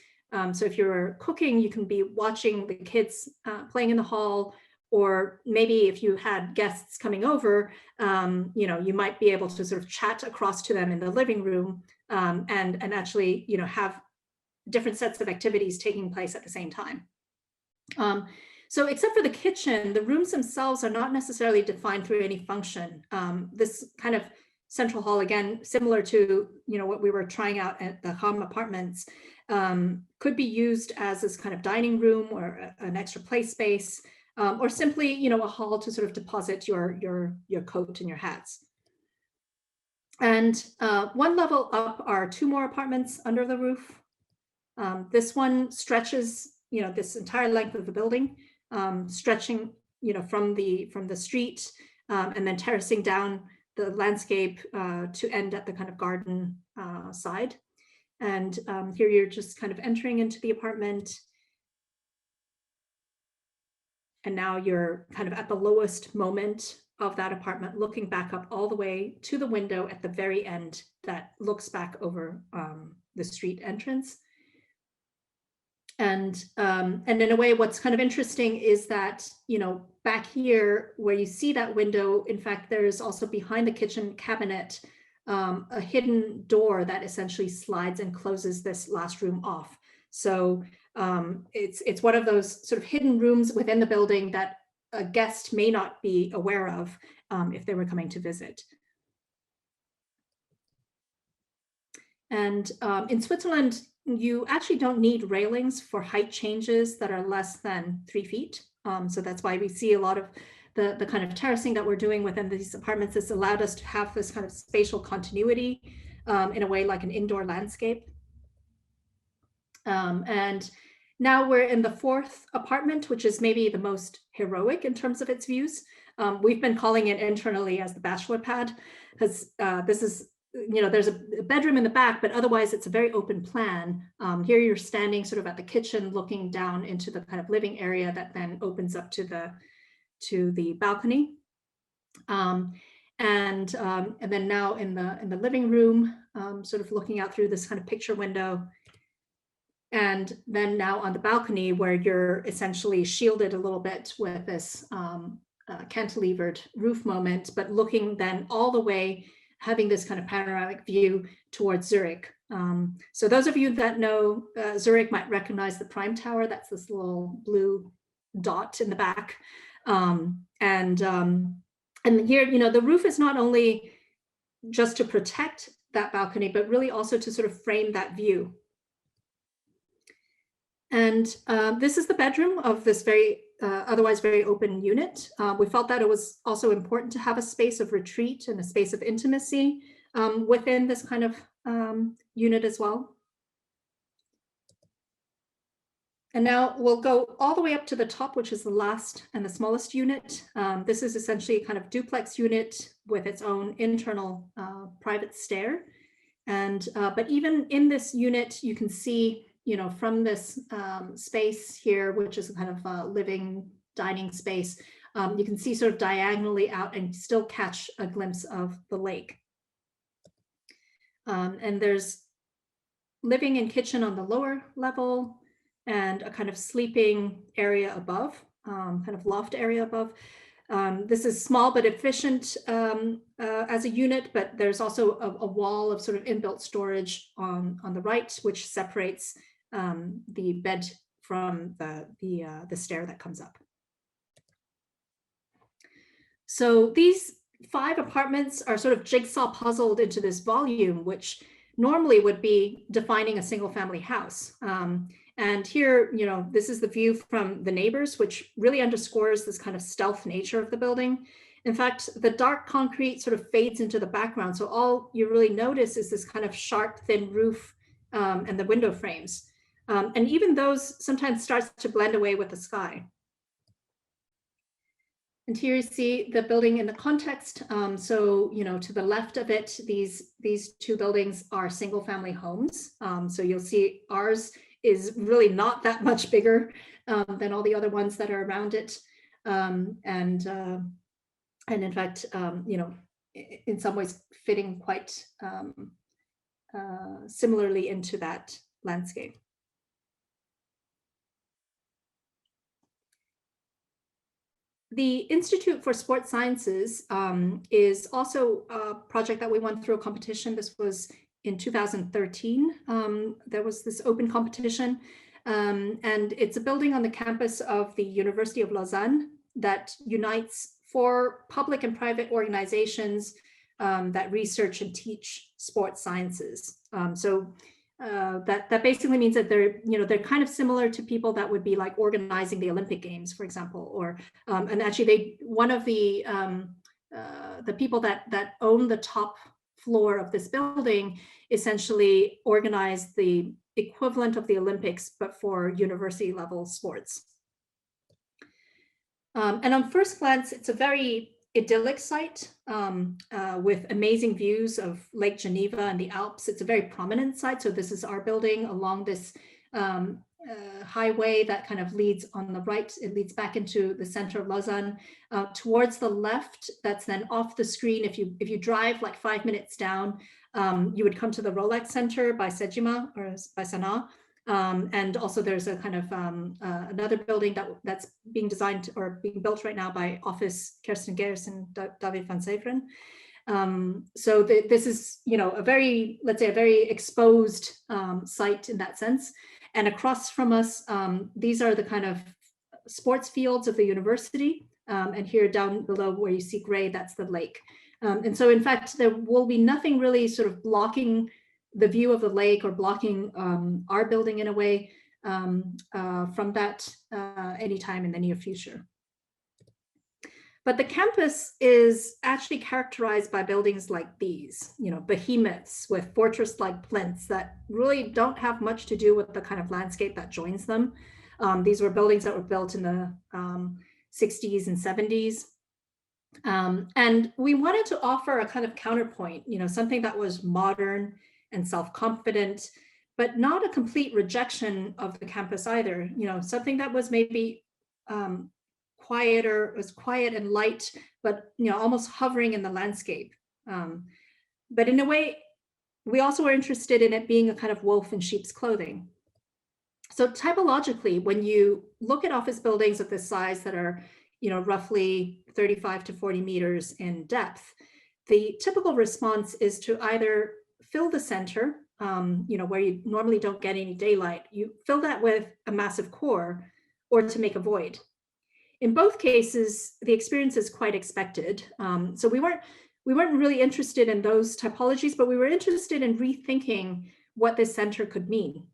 Speaker 2: So if you're cooking, you can be watching the kids playing in the hall, or maybe if you had guests coming over, you might be able to sort of chat across to them in the living room and actually, have different sets of activities taking place at the same time. So except for the kitchen, the rooms themselves are not necessarily defined through any function. This kind of central hall, again, similar to what we were trying out at the Ham apartments, could be used as this kind of dining room or an extra play space, or simply a hall to sort of deposit your coat and your hats. And one level up are two more apartments under the roof. This one stretches this entire length of the building, stretching from the street and then terracing down the landscape to end at the kind of garden side. And here you're just kind of entering into the apartment. And now you're kind of at the lowest moment of that apartment, looking back up all the way to the window at the very end that looks back over the street entrance. And in a way, what's kind of interesting is that, back here where you see that window, in fact, there's also behind the kitchen cabinet, a hidden door that essentially slides and closes this last room off. So it's one of those sort of hidden rooms within the building that a guest may not be aware of if they were coming to visit. And in Switzerland, you actually don't need railings for height changes that are less than 3 feet. So that's why we see a lot of the kind of terracing that we're doing within these apartments. It's allowed us to have this kind of spatial continuity in a way like an indoor landscape. And now we're in the fourth apartment, which is maybe the most heroic in terms of its views. We've been calling it internally as the bachelor pad, because this is, there's a bedroom in the back, but otherwise it's a very open plan. Here you're standing sort of at the kitchen, looking down into the kind of living area that then opens up to the balcony. And then now in the living room, sort of looking out through this kind of picture window. And then now on the balcony, where you're essentially shielded a little bit with this cantilevered roof moment, but looking then all the way, having this kind of panoramic view towards Zurich. So those of you that know Zurich might recognize the Prime Tower. That's this little blue dot in the back. And here, you know, the roof is not only just to protect that balcony, but really also to sort of frame that view. And this is the bedroom of this very otherwise very open unit. We felt that it was also important to have a space of retreat and a space of intimacy within this kind of unit as well. And now we'll go all the way up to the top, which is the last and the smallest unit. This is essentially a kind of duplex unit with its own internal private stair. And but even in this unit, you can see, you know, from this space here, which is a kind of living dining space, you can see sort of diagonally out and still catch a glimpse of the lake. And there's living and kitchen on the lower level, and a kind of sleeping area above, kind of loft area above. This is small but efficient as a unit, but there's also a wall of sort of inbuilt storage on the right, which separates the bed from the stair that comes up. So these 5 apartments are sort of jigsaw puzzled into this volume, which normally would be defining a single family house. And here, you know, this is the view from the neighbors, which really underscores this kind of stealth nature of the building. In fact, the dark concrete sort of fades into the background. So all you really notice is this kind of sharp, thin roof and the window frames. And even those sometimes starts to blend away with the sky. And here you see the building in the context. So, you know, to the left of it, these 2 buildings are single family homes. So you'll see ours is really not that much bigger than all the other ones that are around it. And in fact, you know, in some ways fitting quite similarly into that landscape. The Institute for Sports Sciences is also a project that we won through a competition. This was in 2013. There was this open competition, and it's a building on the campus of the University of Lausanne that unites 4 public and private organizations that research and teach sports sciences. That basically means that they're kind of similar to people that would be like organizing the Olympic Games, for example, or and actually one of the people that own the top floor of this building essentially organized the equivalent of the Olympics, but for university level sports. And on first glance, it's a very idyllic site with amazing views of Lake Geneva and the Alps. It's a very prominent site. So this is our building along this highway that kind of leads on the right. It leads back into the center of Lausanne. Towards the left, that's then off the screen. If you drive like 5 minutes down, you would come to the Rolex Center by Sejima or by Sanaa. And also there's a kind of another building that's being designed or being built right now by Office Kirsten Gers and David van Severen. So this is, you know, a very, let's say, a very exposed site in that sense. And across from us, these are the kind of sports fields of the university. And here down below where you see gray, that's the lake. And so in fact, there will be nothing really sort of blocking the view of the lake or blocking our building in a way from that anytime in the near future. But the campus is actually characterized by buildings like these, you know, behemoths with fortress-like plinths that really don't have much to do with the kind of landscape that joins them. These were buildings that were built in the 60s and 70s. And we wanted to offer a kind of counterpoint, you know, something that was modern and self-confident, but not a complete rejection of the campus either, you know, something that was maybe quieter, was quiet and light, but, you know, almost hovering in the landscape. But in a way, we also were interested in it being a kind of wolf in sheep's clothing. So typologically, when you look at office buildings of this size that are, roughly 35 to 40 meters in depth, the typical response is to either fill the center, where you normally don't get any daylight, you fill that with a massive core, or to make a void. In both cases, the experience is quite expected. So we weren't really interested in those typologies, but we were interested in rethinking what this center could mean.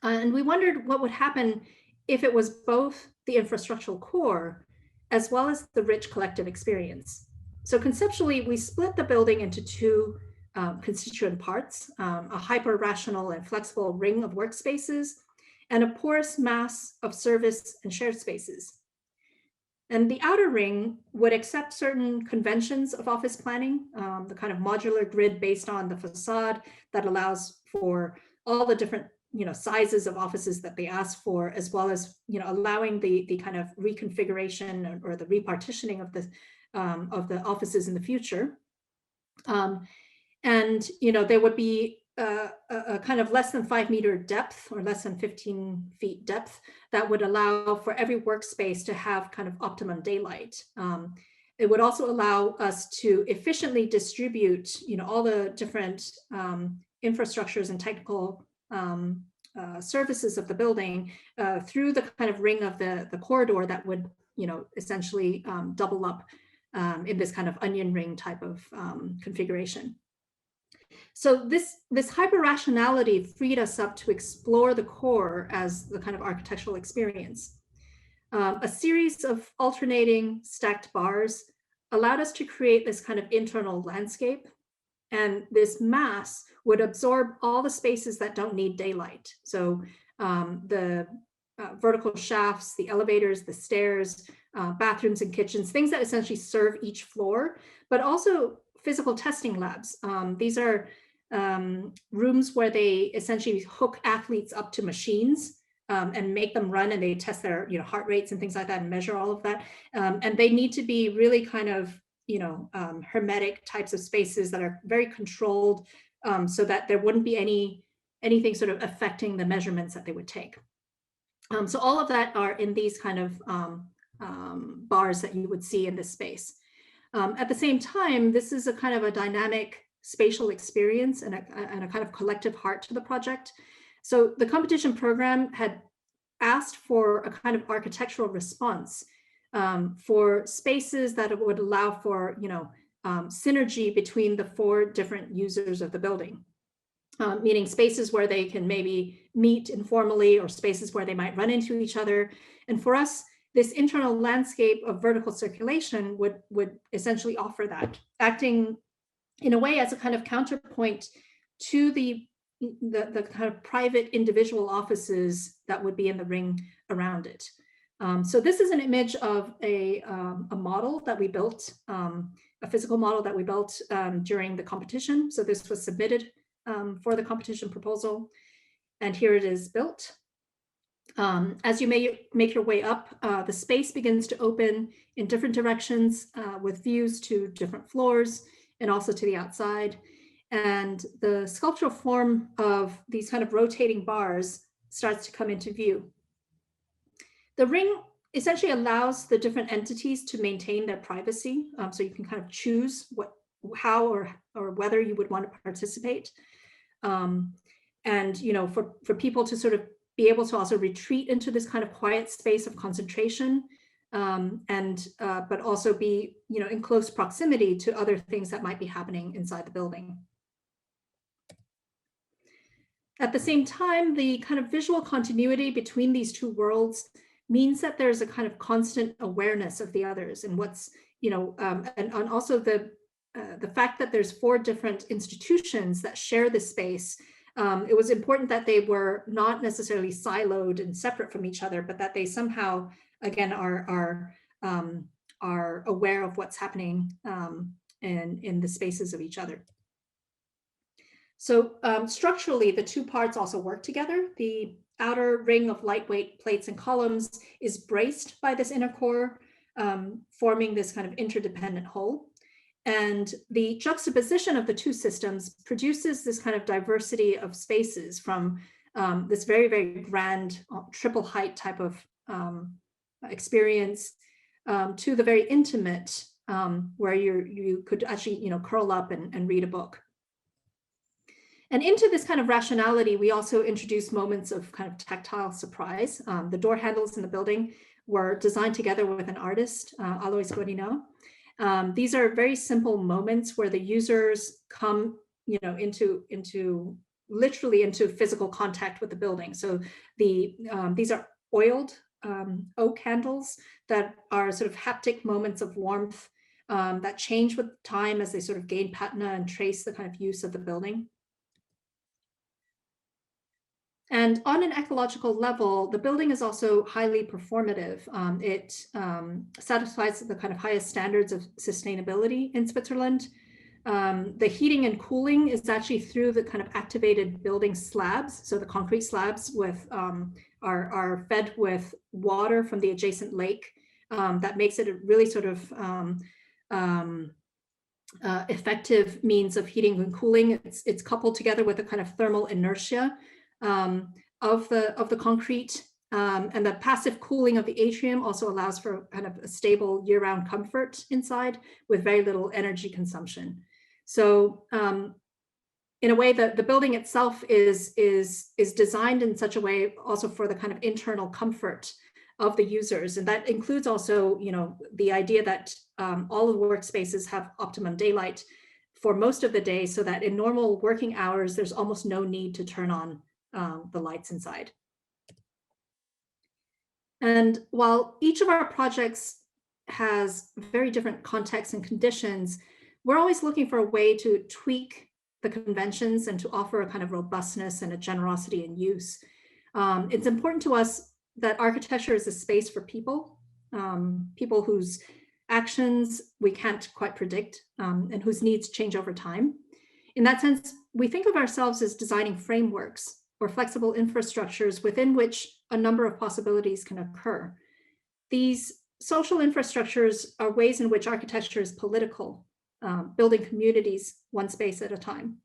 Speaker 2: And we wondered what would happen if it was both the infrastructural core as well as the rich collective experience. So conceptually, we split the building into two constituent parts, a hyper-rational and flexible ring of workspaces, and a porous mass of service and shared spaces. And the outer ring would accept certain conventions of office planning, the kind of modular grid based on the facade that allows for all the different sizes of offices that they ask for, as well as allowing the kind of reconfiguration or the repartitioning of the offices in the future. And there would be a kind of less than 5-meter depth or less than 15 feet depth that would allow for every workspace to have kind of optimum daylight. It would also allow us to efficiently distribute all the different infrastructures and technical services of the building through the kind of ring of the corridor that would essentially double up in this kind of onion ring type of configuration. So this hyper-rationality freed us up to explore the core as the kind of architectural experience. A series of alternating stacked bars allowed us to create this kind of internal landscape, and this mass would absorb all the spaces that don't need daylight. So the vertical shafts, the elevators, the stairs, bathrooms and kitchens, things that essentially serve each floor, but also physical testing labs. These are rooms where they essentially hook athletes up to machines and make them run, and they test their heart rates and things like that and measure all of that. And they need to be really kind of hermetic types of spaces that are very controlled, so that there wouldn't be anything sort of affecting the measurements that they would take. So all of that are in these kind of bars that you would see in this space. At the same time, this is a kind of a dynamic spatial experience and a kind of collective heart to the project. So the competition program had asked for a kind of architectural response for spaces that would allow for synergy between the 4 different users of the building. Meaning spaces where they can maybe meet informally, or spaces where they might run into each other. And for us, this internal landscape of vertical circulation would essentially offer that, acting in a way as a kind of counterpoint to the kind of private individual offices that would be in the ring around it. So this is an image of a model that we built, a physical model that we built during the competition. So this was submitted for the competition proposal, and here it is built. As you may make your way up, the space begins to open in different directions with views to different floors and also to the outside. And the sculptural form of these kind of rotating bars starts to come into view. The ring essentially allows the different entities to maintain their privacy. So you can kind of choose how or whether you would want to participate. And for people to sort of be able to also retreat into this kind of quiet space of concentration, but also be in close proximity to other things that might be happening inside the building. At the same time, the kind of visual continuity between these two worlds means that there's a kind of constant awareness of the others, and what's and also the fact that there's 4 different institutions that share this space. It was important that they were not necessarily siloed and separate from each other, but that they somehow, again, are aware of what's happening in the spaces of each other. So structurally, the 2 parts also work together. The outer ring of lightweight plates and columns is braced by this inner core, forming this kind of interdependent whole. And the juxtaposition of the 2 systems produces this kind of diversity of spaces, from this very, very grand triple height type of experience, to the very intimate, where you could actually, curl up and read a book. And into this kind of rationality, we also introduced moments of kind of tactile surprise. The door handles in the building were designed together with an artist, Alois Godinot. These are very simple moments where the users come, literally into physical contact with the building. So these are oiled oak handles that are sort of haptic moments of warmth that change with time as they sort of gain patina and trace the kind of use of the building. And on an ecological level, the building is also highly performative. It satisfies the kind of highest standards of sustainability in Switzerland. The heating and cooling is actually through the kind of activated building slabs. So the concrete slabs are fed with water from the adjacent lake. That makes it a really sort of effective means of heating and cooling. It's coupled together with a kind of thermal inertia of the concrete, and the passive cooling of the atrium also allows for kind of a stable year-round comfort inside with very little energy consumption. So in a way, the building itself is designed in such a way also for the kind of internal comfort of the users, and that includes also, the idea that all of the workspaces have optimum daylight for most of the day, so that in normal working hours, there's almost no need to turn on the lights inside. And while each of our projects has very different contexts and conditions, we're always looking for a way to tweak the conventions and to offer a kind of robustness and a generosity in use. It's important to us that architecture is a space for people, people whose actions we can't quite predict, and whose needs change over time. In that sense, we think of ourselves as designing frameworks or flexible infrastructures within which a number of possibilities can occur. These social infrastructures are ways in which architecture is political, building communities one space at a time.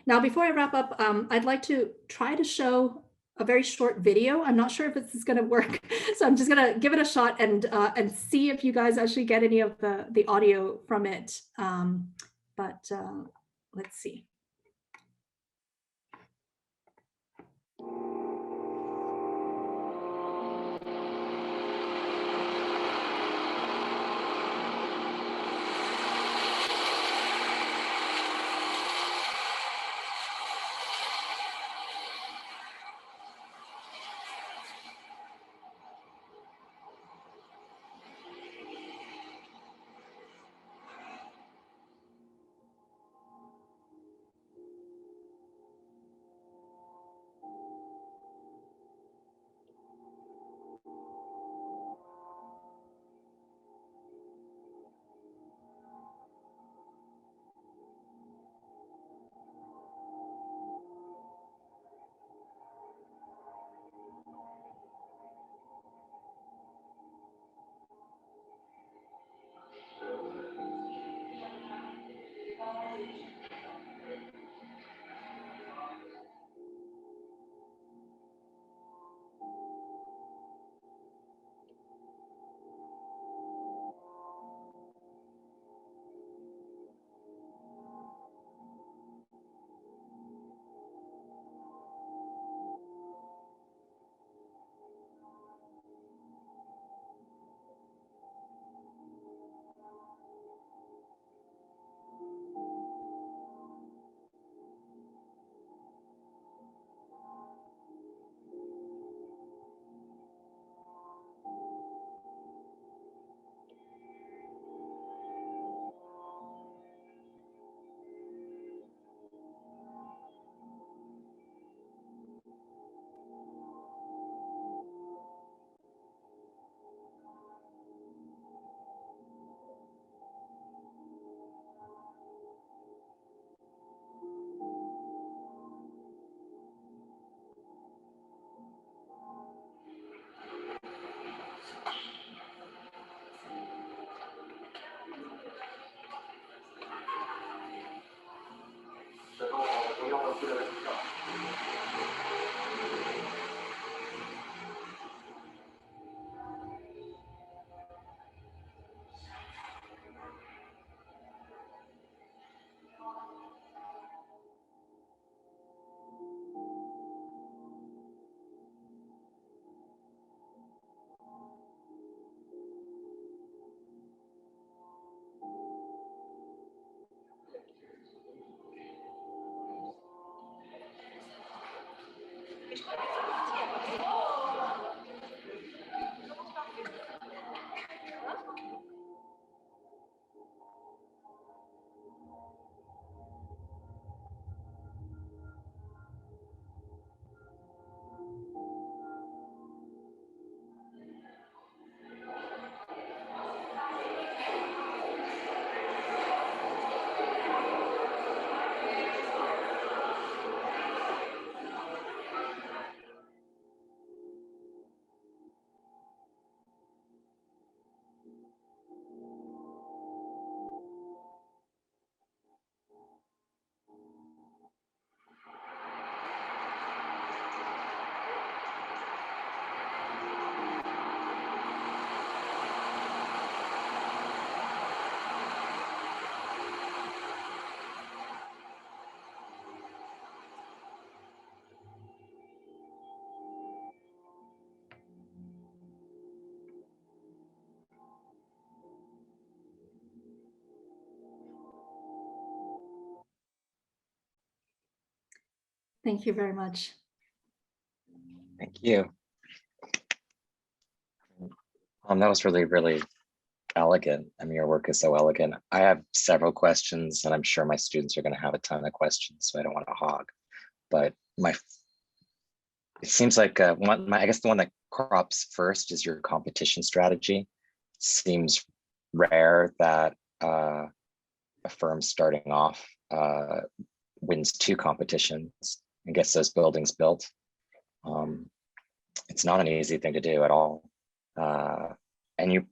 Speaker 2: Now, before I wrap up, I'd like to try to show a very short video. I'm not sure if this is going to work, so I'm just going to give it a shot and see if you guys actually get any of the audio from it. But let's see. Thank you very much.
Speaker 1: Thank you. That was really, really elegant. I mean, your work is so elegant. I have several questions, and I'm sure my students are going to have a ton of questions, so I don't want to hog. But it seems like I guess the one that crops first is your competition strategy. Seems rare that a firm starting off wins 2 competitions and gets those buildings built. It's not an easy thing to do at all. And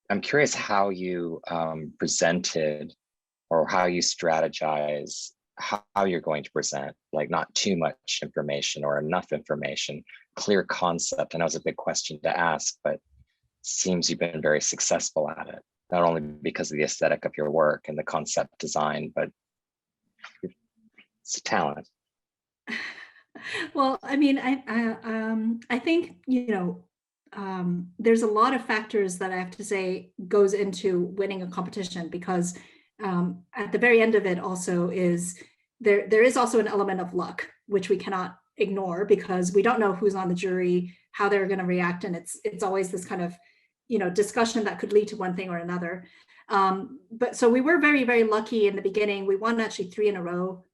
Speaker 1: I'm curious how you presented, or how you strategize how you're going to present, like not too much information or enough information, clear concept. I know it's a big question to ask, but it seems you've been very successful at it, not only because of the aesthetic of your work and the concept design, but it's a talent.
Speaker 2: Well, I mean, I think, there's a lot of factors that I have to say goes into winning a competition, because at the very end of it also is there is also an element of luck, which we cannot ignore, because we don't know who's on the jury, how they're going to react, and it's always this kind of discussion that could lead to one thing or another. But so we were very, very lucky in the beginning. We won actually 3 in a row.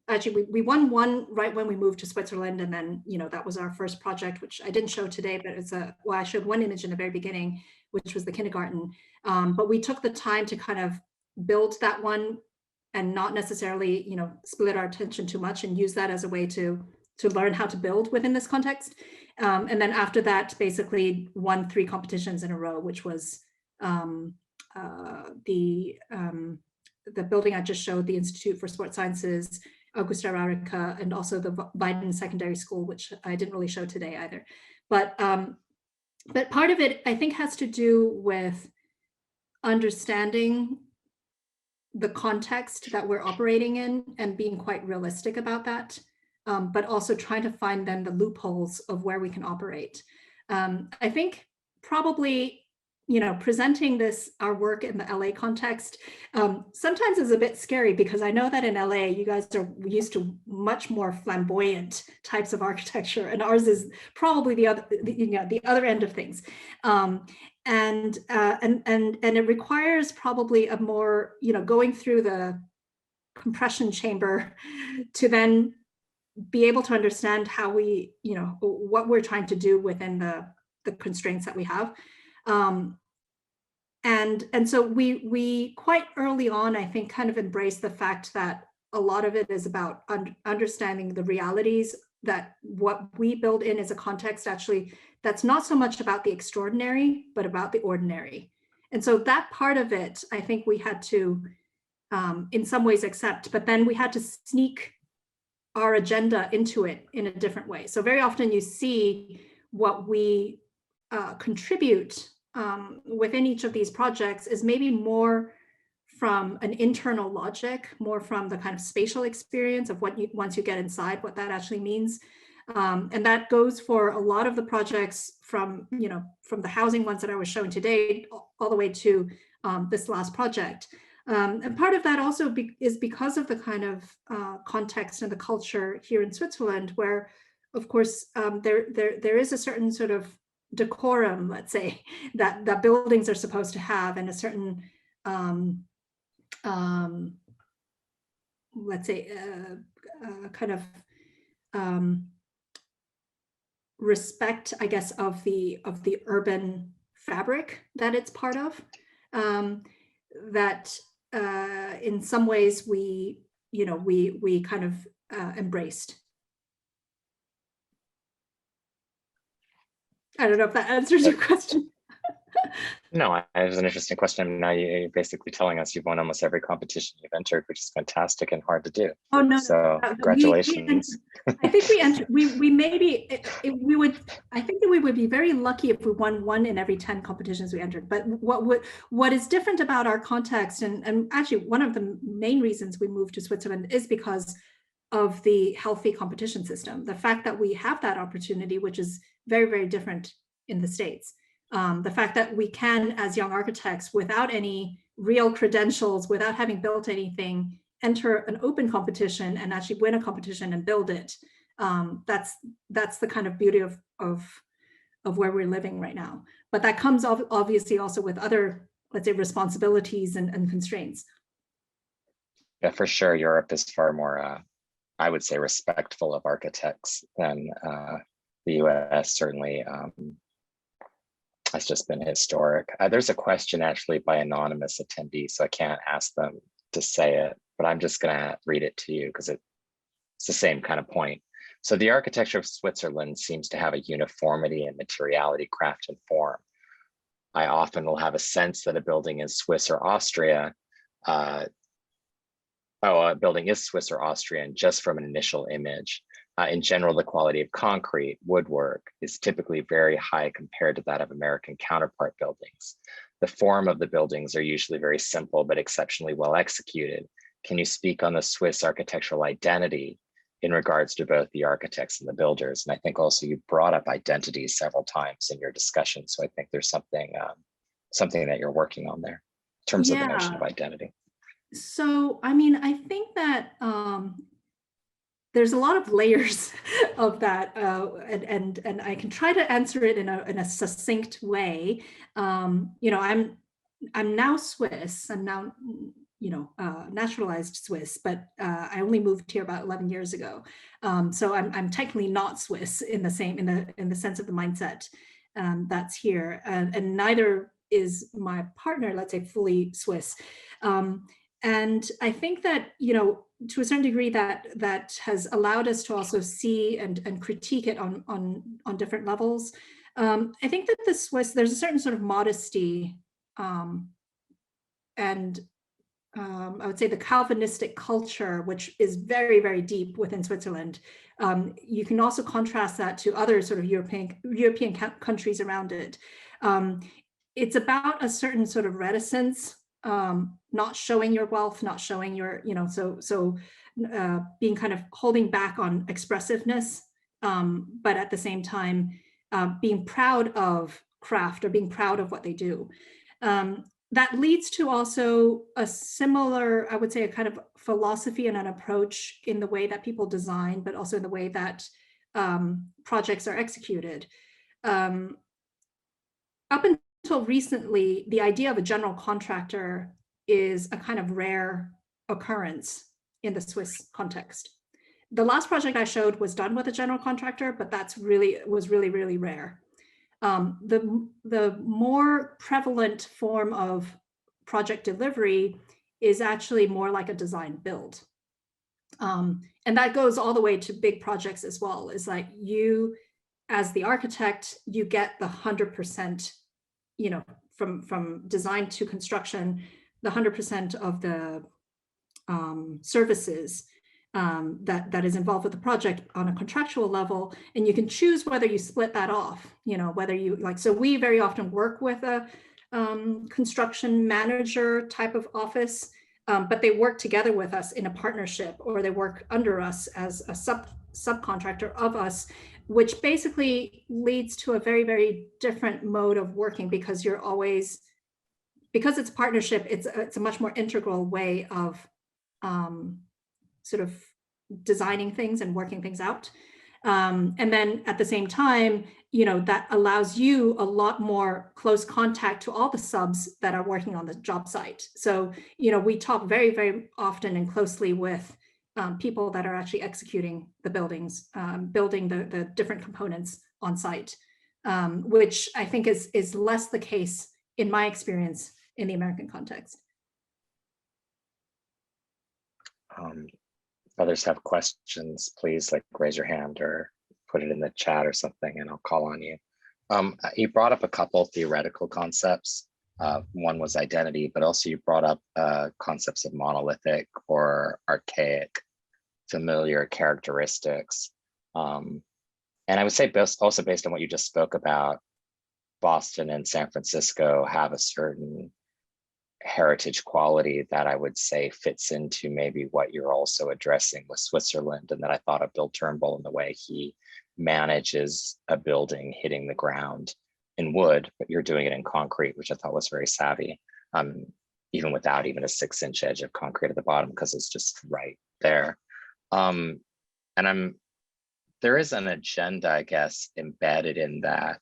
Speaker 2: Actually, we won one right when we moved to Switzerland, and then that was our first project, which I didn't show today, but it's I showed one image in the very beginning, which was the kindergarten. But we took the time to kind of build that one, and not necessarily split our attention too much, and use that as a way to learn how to build within this context. And then after that, basically won 3 competitions in a row, which was the building I just showed, the Institute for Sports Sciences, Augusta Raurica, and also the Biden Secondary School, which I didn't really show today either. But part of it, I think, has to do with understanding the context that we're operating in and being quite realistic about that, but also trying to find then the loopholes of where we can operate. I think probably presenting our work in the LA context sometimes is a bit scary, because I know that in LA you guys are used to much more flamboyant types of architecture, and ours is probably the other end of things. And it requires probably a more going through the compression chamber to then be able to understand how we what we're trying to do within the constraints that we have. And so we quite early on, I think, kind of embraced the fact that a lot of it is about understanding the realities, that what we build in as a context, actually, that's not so much about the extraordinary, but about the ordinary. And so that part of it, I think we had to, in some ways, accept, but then we had to sneak our agenda into it in a different way. So very often you see what we contribute within each of these projects is maybe more from an internal logic, more from the kind of spatial experience of what once you get inside, what that actually means. And that goes for a lot of the projects from the housing ones that I was showing today, all the way to this last project. And part of that also is because of the kind of context and the culture here in Switzerland, where, of course, there is a certain sort of decorum, let's say, that buildings are supposed to have, and a certain, let's say, kind of respect, I guess, of the urban fabric that it's part of. That in some ways we kind of embraced. I don't know if that answers your question.
Speaker 1: No, it was an interesting question. Now you're basically telling us you've won almost every competition you've entered, which is fantastic and hard to do.
Speaker 2: Oh no!
Speaker 1: So congratulations.
Speaker 2: I think we entered. We maybe we would. I think that we would be very lucky if we won 1 in every 10 competitions we entered. But what is different about our context, and actually one of the main reasons we moved to Switzerland is because of the healthy competition system. The fact that we have that opportunity, which is very, very different in the States. The fact that we can, as young architects, without any real credentials, without having built anything, enter an open competition and actually win a competition and build it. That's the kind of beauty of where we're living right now. But that comes obviously also with other, let's say, responsibilities and constraints.
Speaker 1: Yeah, for sure. Europe is far more, I would say, respectful of architects than the US. Certainly has just been historic. There's a question actually by anonymous attendee, so I can't ask them to say it, but I'm just gonna read it to you because it's the same kind of point. So the architecture of Switzerland seems to have a uniformity in materiality, craft, and form. I often will have a sense that a building in Swiss or Austria, a building is Swiss or Austrian just from an initial image. In general, the quality of concrete, woodwork is typically very high compared to that of American counterpart buildings. The form of the buildings are usually very simple, but exceptionally well executed. Can you speak on the Swiss architectural identity in regards to both the architects and the builders? And I think also you brought up identity several times in your discussion. So I think there's something that you're working on there in terms of the notion of identity.
Speaker 2: So, I mean, I think that there's a lot of layers of that, and I can try to answer it in a succinct way. You know, I'm now Swiss. I'm now, you know, naturalized Swiss, but I only moved here about 11 years ago. So I'm technically not Swiss in the sense of the mindset that's here, and neither is my partner, let's say, fully Swiss. And I think that, you know, to a certain degree, that has allowed us to also see and critique it on different levels. I think that the Swiss, there's a certain sort of modesty, and I would say the Calvinistic culture, which is very, very deep within Switzerland. You can also contrast that to other sort of European countries around it. It's about a certain sort of reticence, not showing your wealth, not showing your, you know, so being kind of holding back on expressiveness, but at the same time, being proud of craft or being proud of what they do. That leads to also a similar, I would say, a kind of philosophy and an approach in the way that people design, but also in the way that projects are executed. Up until recently, the idea of a general contractor is a kind of rare occurrence in the Swiss context. The last project I showed was done with a general contractor, but was really, really rare. The more prevalent form of project delivery is actually more like a design build. And that goes all the way to big projects as well. It's like you, as the architect, you get the 100%, you know, from design to construction, the 100% of the services that is involved with the project on a contractual level, and you can choose whether you split that off, you know, whether you like, so we very often work with a construction manager type of office, but they work together with us in a partnership, or they work under us as a subcontractor of us, which basically leads to a very, very different mode of working, because you're always, because it's partnership, it's a much more integral way of sort of designing things and working things out. And then at the same time, you know, that allows you a lot more close contact to all the subs that are working on the job site. So, you know, we talk very, very often and closely with people that are actually executing the buildings, building the different components on site, which I think is less the case in my experience in the American context.
Speaker 1: Others have questions, please like raise your hand or put it in the chat or something, and I'll call on you. You brought up a couple theoretical concepts. One was identity, but also you brought up concepts of monolithic or archaic, familiar characteristics. And I would say also based on what you just spoke about, Boston and San Francisco have a certain heritage quality that I would say fits into maybe what you're also addressing with Switzerland. And that I thought of Bill Turnbull in the way he manages a building hitting the ground in wood, but you're doing it in concrete, which I thought was very savvy. even without even a 6-inch edge of concrete at the bottom, because it's just right there. And there is an agenda, I guess, embedded in that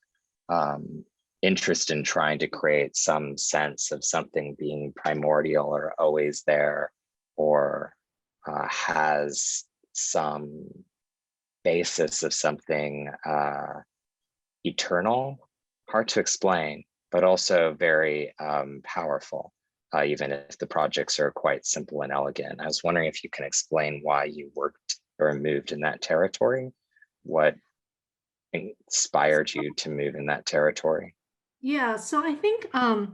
Speaker 1: interest in trying to create some sense of something being primordial or always there, or has some basis of something eternal, hard to explain, but also very powerful, even if the projects are quite simple and elegant. I was wondering if you can explain why you worked or moved in that territory, what inspired you to move in that territory?
Speaker 2: Yeah, so I think I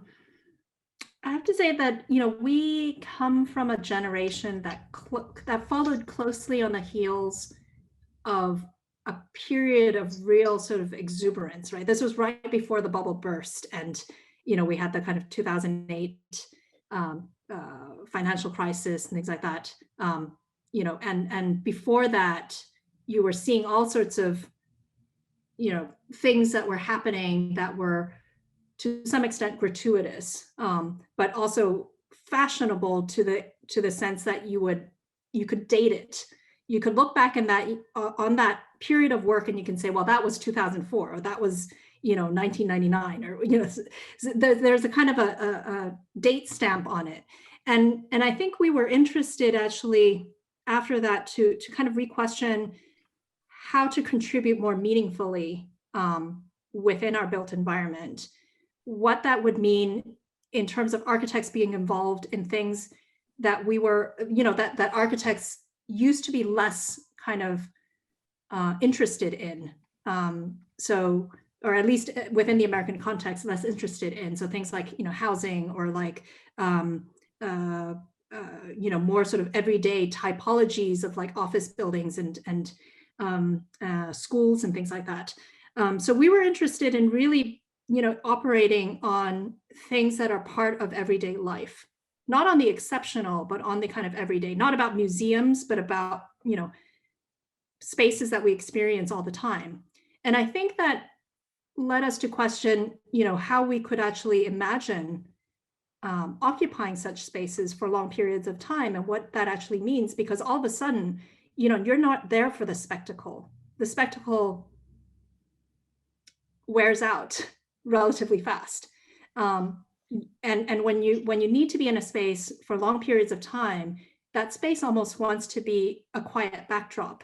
Speaker 2: have to say that, you know, we come from a generation that followed closely on the heels of a period of real sort of exuberance, right? This was right before the bubble burst, and you know, we had the kind of 2008 financial crisis and things like that. You know, and before that, you were seeing all sorts of, you know, things that were happening that were to some extent gratuitous, but also fashionable to the sense that you could date it. You could look back in that on that period of work, and you can say, well, that was 2004, or that was, you know, 1999, or you know, there's a kind of a date stamp on it. And I think we were interested actually after that to kind of re-question how to contribute more meaningfully within our built environment, what that would mean in terms of architects being involved in things that we were, you know, that architects used to be less kind of interested in. So, or at least within the American context, less interested in. So things like, you know, housing, or like, you know, more sort of everyday typologies of like office buildings and schools and things like that. So we were interested in really, you know, operating on things that are part of everyday life, not on the exceptional, but on the kind of everyday, not about museums, but about, you know, spaces that we experience all the time. And I think that led us to question, you know, how we could actually imagine occupying such spaces for long periods of time, and what that actually means, because all of a sudden, you know, you're not there for the spectacle. The spectacle wears out relatively fast. And when you need to be in a space for long periods of time, that space almost wants to be a quiet backdrop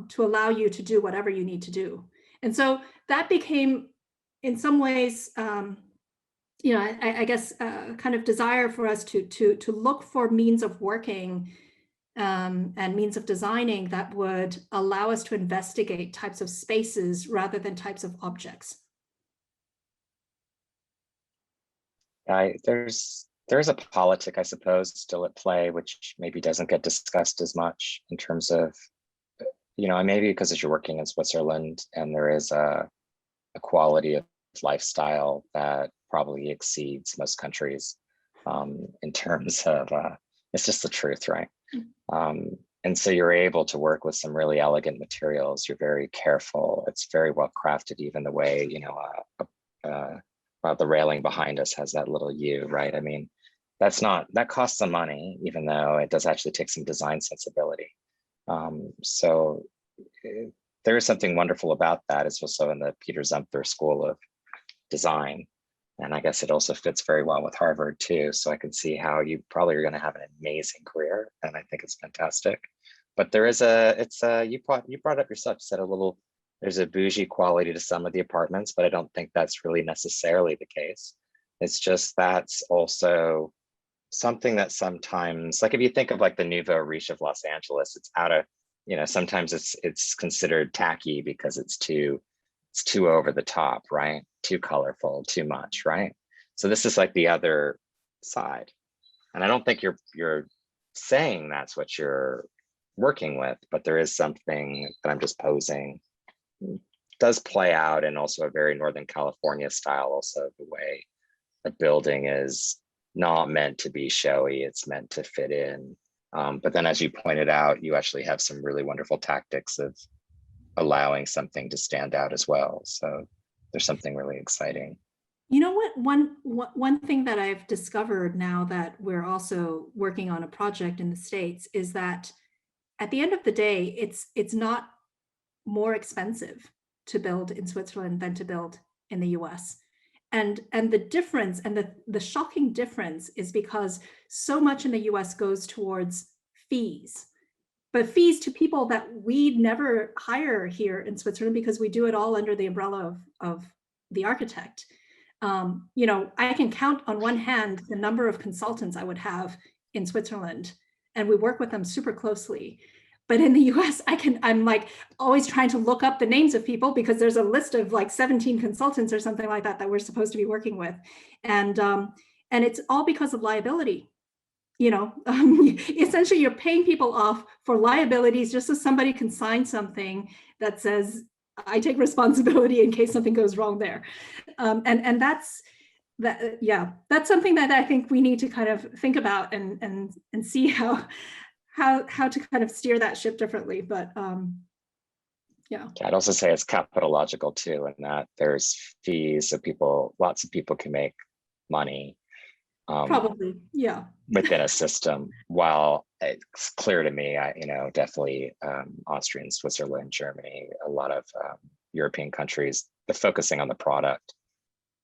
Speaker 2: to allow you to do whatever you need to do. And so that became, in some ways, you know, I guess, kind of desire for us to look for means of working and means of designing that would allow us to investigate types of spaces rather than types of objects.
Speaker 1: There's a politic, I suppose, still at play, which maybe doesn't get discussed as much in terms of, you know, maybe because as you're working in Switzerland, and there is a quality of lifestyle that probably exceeds most countries in terms of, it's just the truth, right? And so you're able to work with some really elegant materials. You're very careful. It's very well crafted, even the way, you know, the railing behind us has that little U, right? I mean, that costs some money, even though it does actually take some design sensibility. So there is something wonderful about that. It's also in the Peter Zumthor School of Design. And I guess it also fits very well with Harvard too. So I can see how you probably are going to have an amazing career. And I think it's fantastic. But there is you brought up yourself, you said there's a bougie quality to some of the apartments, but I don't think that's really necessarily the case. It's just that's also something that sometimes, like if you think of like the nouveau riche of Los Angeles, it's out of, you know, sometimes it's considered tacky because it's too over the top, right? Too colorful, too much, right? So this is like the other side. And I don't think you're saying that's what you're working with, but there is something that I'm just posing does play out, and also a very Northern California style, also the way a building is not meant to be showy, it's meant to fit in. But then as you pointed out, you actually have some really wonderful tactics of allowing something to stand out as well. So there's something really exciting.
Speaker 2: You know one thing that I've discovered now that we're also working on a project in the States is that at the end of the day, it's not more expensive to build in Switzerland than to build in the US. And the difference, and the shocking difference, is because so much in the US goes towards fees, but fees to people that we never hire here in Switzerland because we do it all under the umbrella of the architect. You know, I can count on one hand the number of consultants I would have in Switzerland, and we work with them super closely. But in the US, I'm like always trying to look up the names of people because there's a list of like 17 consultants or something like that that we're supposed to be working with. And it's all because of liability. You know, essentially you're paying people off for liabilities just so somebody can sign something that says, I take responsibility in case something goes wrong there. And that's something that I think we need to kind of think about and see how to kind of steer that ship differently. But yeah.
Speaker 1: I'd also say it's capitalogical too, and that there's fees, so lots of people can make money.
Speaker 2: Probably, yeah.
Speaker 1: Within a system. While it's clear to me, definitely Austria and Switzerland, Germany, a lot of European countries, they're focusing on the product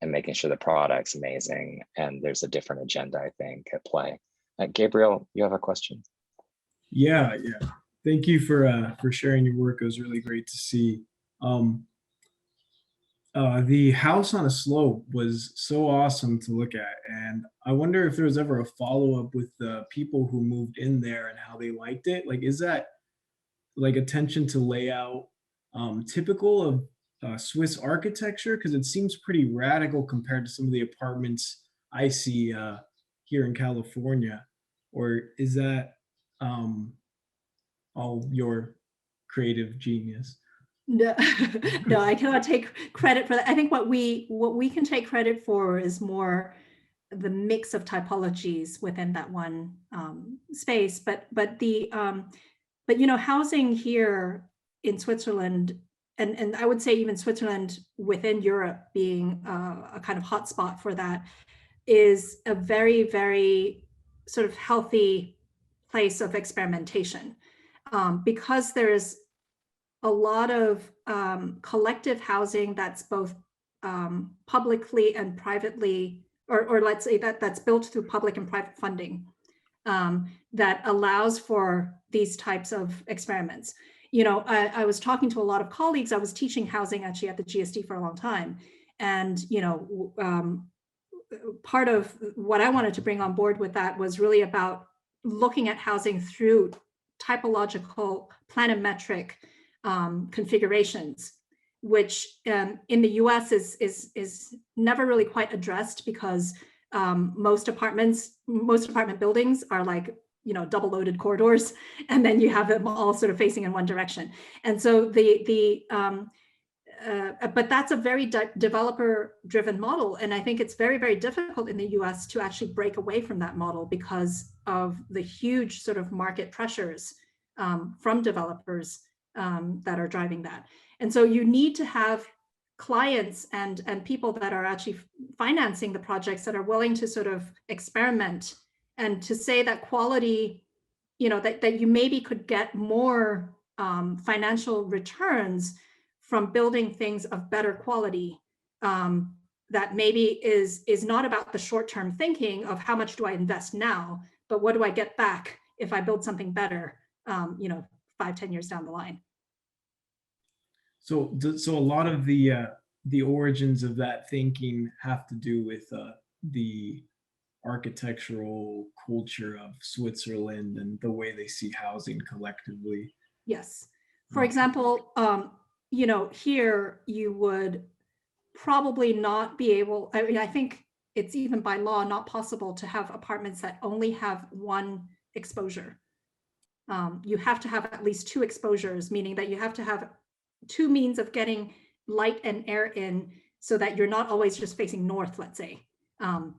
Speaker 1: and making sure the product's amazing. And there's a different agenda, I think, at play. Gabriel, you have a question?
Speaker 3: Yeah. Thank you for sharing your work. It was really great to see. The house on a slope was so awesome to look at, and I wonder if there was ever a follow-up with the people who moved in there and how they liked it. Like, is that like attention to layout typical of Swiss architecture? Because it seems pretty radical compared to some of the apartments I see here in California. Or is that all your creative genius?
Speaker 2: No, no, I cannot take credit for that. I think what we can take credit for is more the mix of typologies within that one space. But you know, housing here in Switzerland, and I would say even Switzerland within Europe being a kind of hotspot for that, is a very, very sort of healthy place of experimentation, because there's a lot of collective housing that's both publicly and privately, or let's say that's built through public and private funding, that allows for these types of experiments. You know, I was talking to a lot of colleagues. I was teaching housing actually at the GSD for a long time. And, you know, part of what I wanted to bring on board with that was really about looking at housing through typological planimetric configurations, which in the US is never really quite addressed because most apartment buildings are like, you know, double loaded corridors, and then you have them all sort of facing in one direction. And so but that's a very developer driven model. And I think it's very, very difficult in the US to actually break away from that model because of the huge sort of market pressures from developers that are driving that. And so you need to have clients and people that are actually financing the projects that are willing to sort of experiment and to say that quality, you know, that you maybe could get more financial returns from building things of better quality, that maybe is not about the short-term thinking of how much do I invest now, but what do I get back if I build something better, you know, 5-10 years down the line.
Speaker 3: So a lot of the origins of that thinking have to do with the architectural culture of Switzerland and the way they see housing collectively.
Speaker 2: Yes. For example, you know, here you would probably not be able, I mean, I think it's even by law not possible to have apartments that only have one exposure. You have to have at least two exposures, meaning that you have to have two means of getting light and air in so that you're not always just facing north, let's say. The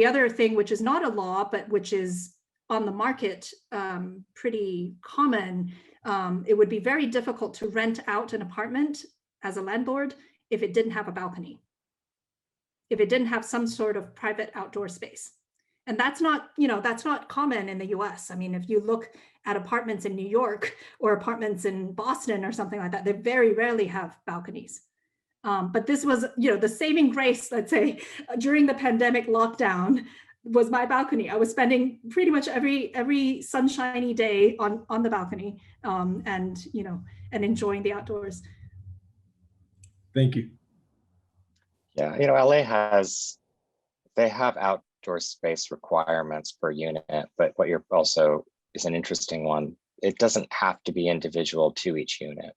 Speaker 2: other thing, which is not a law, but which is on the market pretty common, it would be very difficult to rent out an apartment as a landlord if it didn't have a balcony. if it didn't have some sort of private outdoor space. And that's not, that's not common in the US. I mean, if you look at apartments in New York or apartments in Boston or something like that, they very rarely have balconies. But this was, the saving grace, let's say, during the pandemic lockdown was my balcony. I was spending pretty much every sunshiny day on the balcony, and enjoying the outdoors.
Speaker 3: Thank you.
Speaker 1: Yeah, LA they have outdoor space requirements per unit, but what you're also is an interesting one. It doesn't have to be individual to each unit.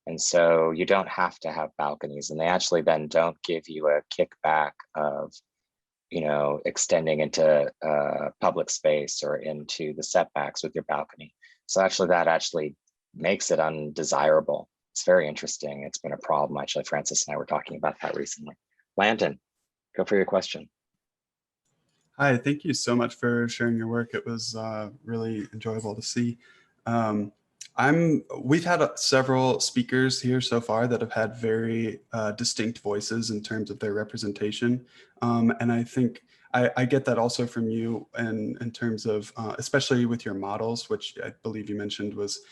Speaker 1: And so you don't have to have balconies, and they actually then don't give you a kickback of, extending into public space or into the setbacks with your balcony. So actually that actually makes it undesirable. It's very interesting. It's been a problem. Actually, Francis and I were talking about that recently. Landon, go for your question.
Speaker 4: Hi, thank you so much for sharing your work. It was really enjoyable to see. We've had several speakers here so far that have had very distinct voices in terms of their representation. And I think I get that also from you in terms of, especially with your models, which I believe you mentioned was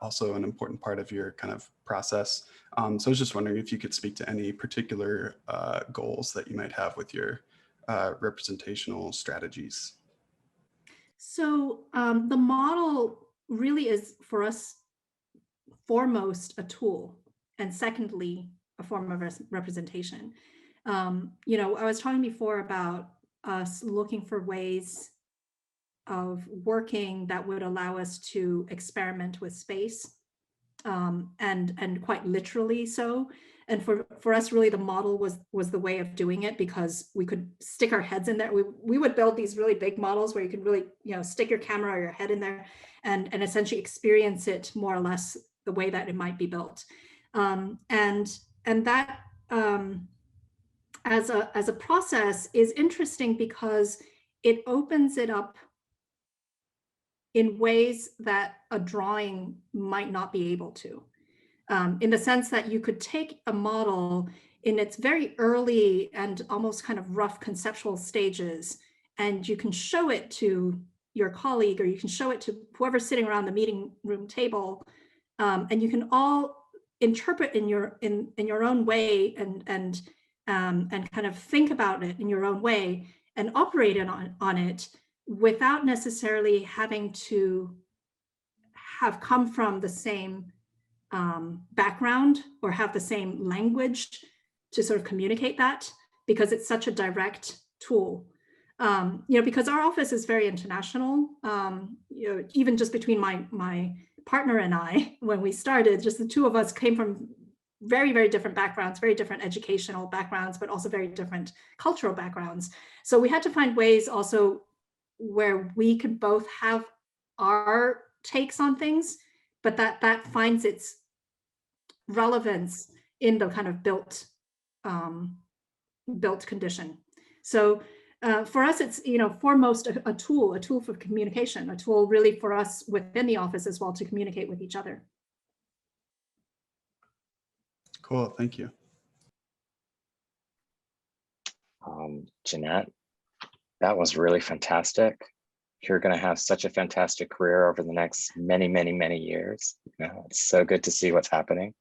Speaker 4: also an important part of your kind of process. So I was just wondering if you could speak to any particular goals that you might have with your representational strategies.
Speaker 2: So the model really is for us foremost a tool, and secondly a form of representation. I was talking before about us looking for ways of working that would allow us to experiment with space, and quite literally so. And for us, really, the model was the way of doing it, because we could stick our heads in there. We would build these really big models where you could really, stick your camera or your head in there and essentially experience it more or less the way that it might be built. And that as a process is interesting because it opens it up in ways that a drawing might not be able to. In the sense that you could take a model in its very early and almost kind of rough conceptual stages, and you can show it to your colleague, or you can show it to whoever's sitting around the meeting room table, and you can all interpret in your own way and kind of think about it in your own way and operate on it without necessarily having to have come from the same background or have the same language to sort of communicate that, because it's such a direct tool. Because our office is very international, even just between my partner and I, when we started, just the two of us came from very, very different backgrounds, very different educational backgrounds, but also very different cultural backgrounds. So we had to find ways also where we could both have our takes on things, but that finds its relevance in the kind of built condition. So for us, it's foremost a tool for communication, a tool really for us within the office as well to communicate with each other.
Speaker 4: Cool, thank you.
Speaker 1: Jeannette, that was really fantastic. You're going to have such a fantastic career over the next many, many, many years. It's so good to see what's happening.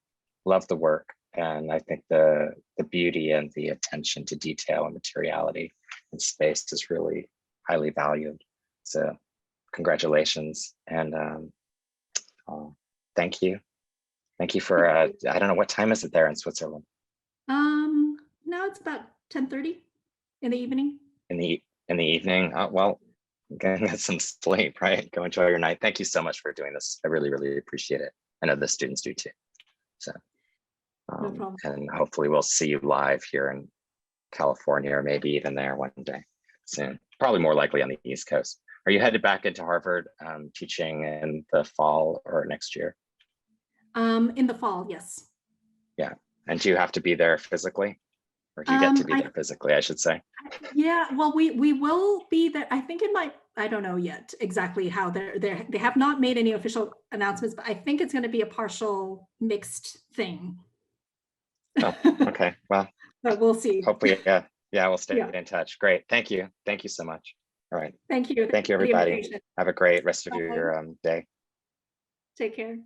Speaker 1: Love the work. And I think the beauty and the attention to detail and materiality in space is really highly valued. So congratulations. And thank you. Thank you for, I don't know, what time is it there in Switzerland?
Speaker 2: Now it's about 10:30 in the evening.
Speaker 1: In the evening? Well, getting some sleep, right? Go enjoy your night. Thank you so much for doing this. I really, really appreciate it. I know the students do too. So,
Speaker 2: No problem.
Speaker 1: And hopefully we'll see you live here in California, or maybe even there one day soon. Probably more likely on the East Coast. Are you headed back into Harvard teaching in the fall or next year?
Speaker 2: In the fall, yes.
Speaker 1: Yeah. And do you have to be there physically? Or do you get to be there physically, I should say?
Speaker 2: Yeah, well, we will be there. I think it might, I don't know yet exactly how they have not made any official announcements, but I think it's going to be a partial mixed thing.
Speaker 1: Oh, okay. Well,
Speaker 2: but we'll see.
Speaker 1: hopefully, yeah. Yeah, we'll stay
Speaker 2: Yeah.
Speaker 1: in touch. Great. Thank you. Thank you so much. All right.
Speaker 2: Thank you.
Speaker 1: Thank you,
Speaker 2: for the
Speaker 1: everybody.
Speaker 2: invitation.
Speaker 1: Have a great rest of
Speaker 2: Bye.
Speaker 1: your day.
Speaker 2: Take care.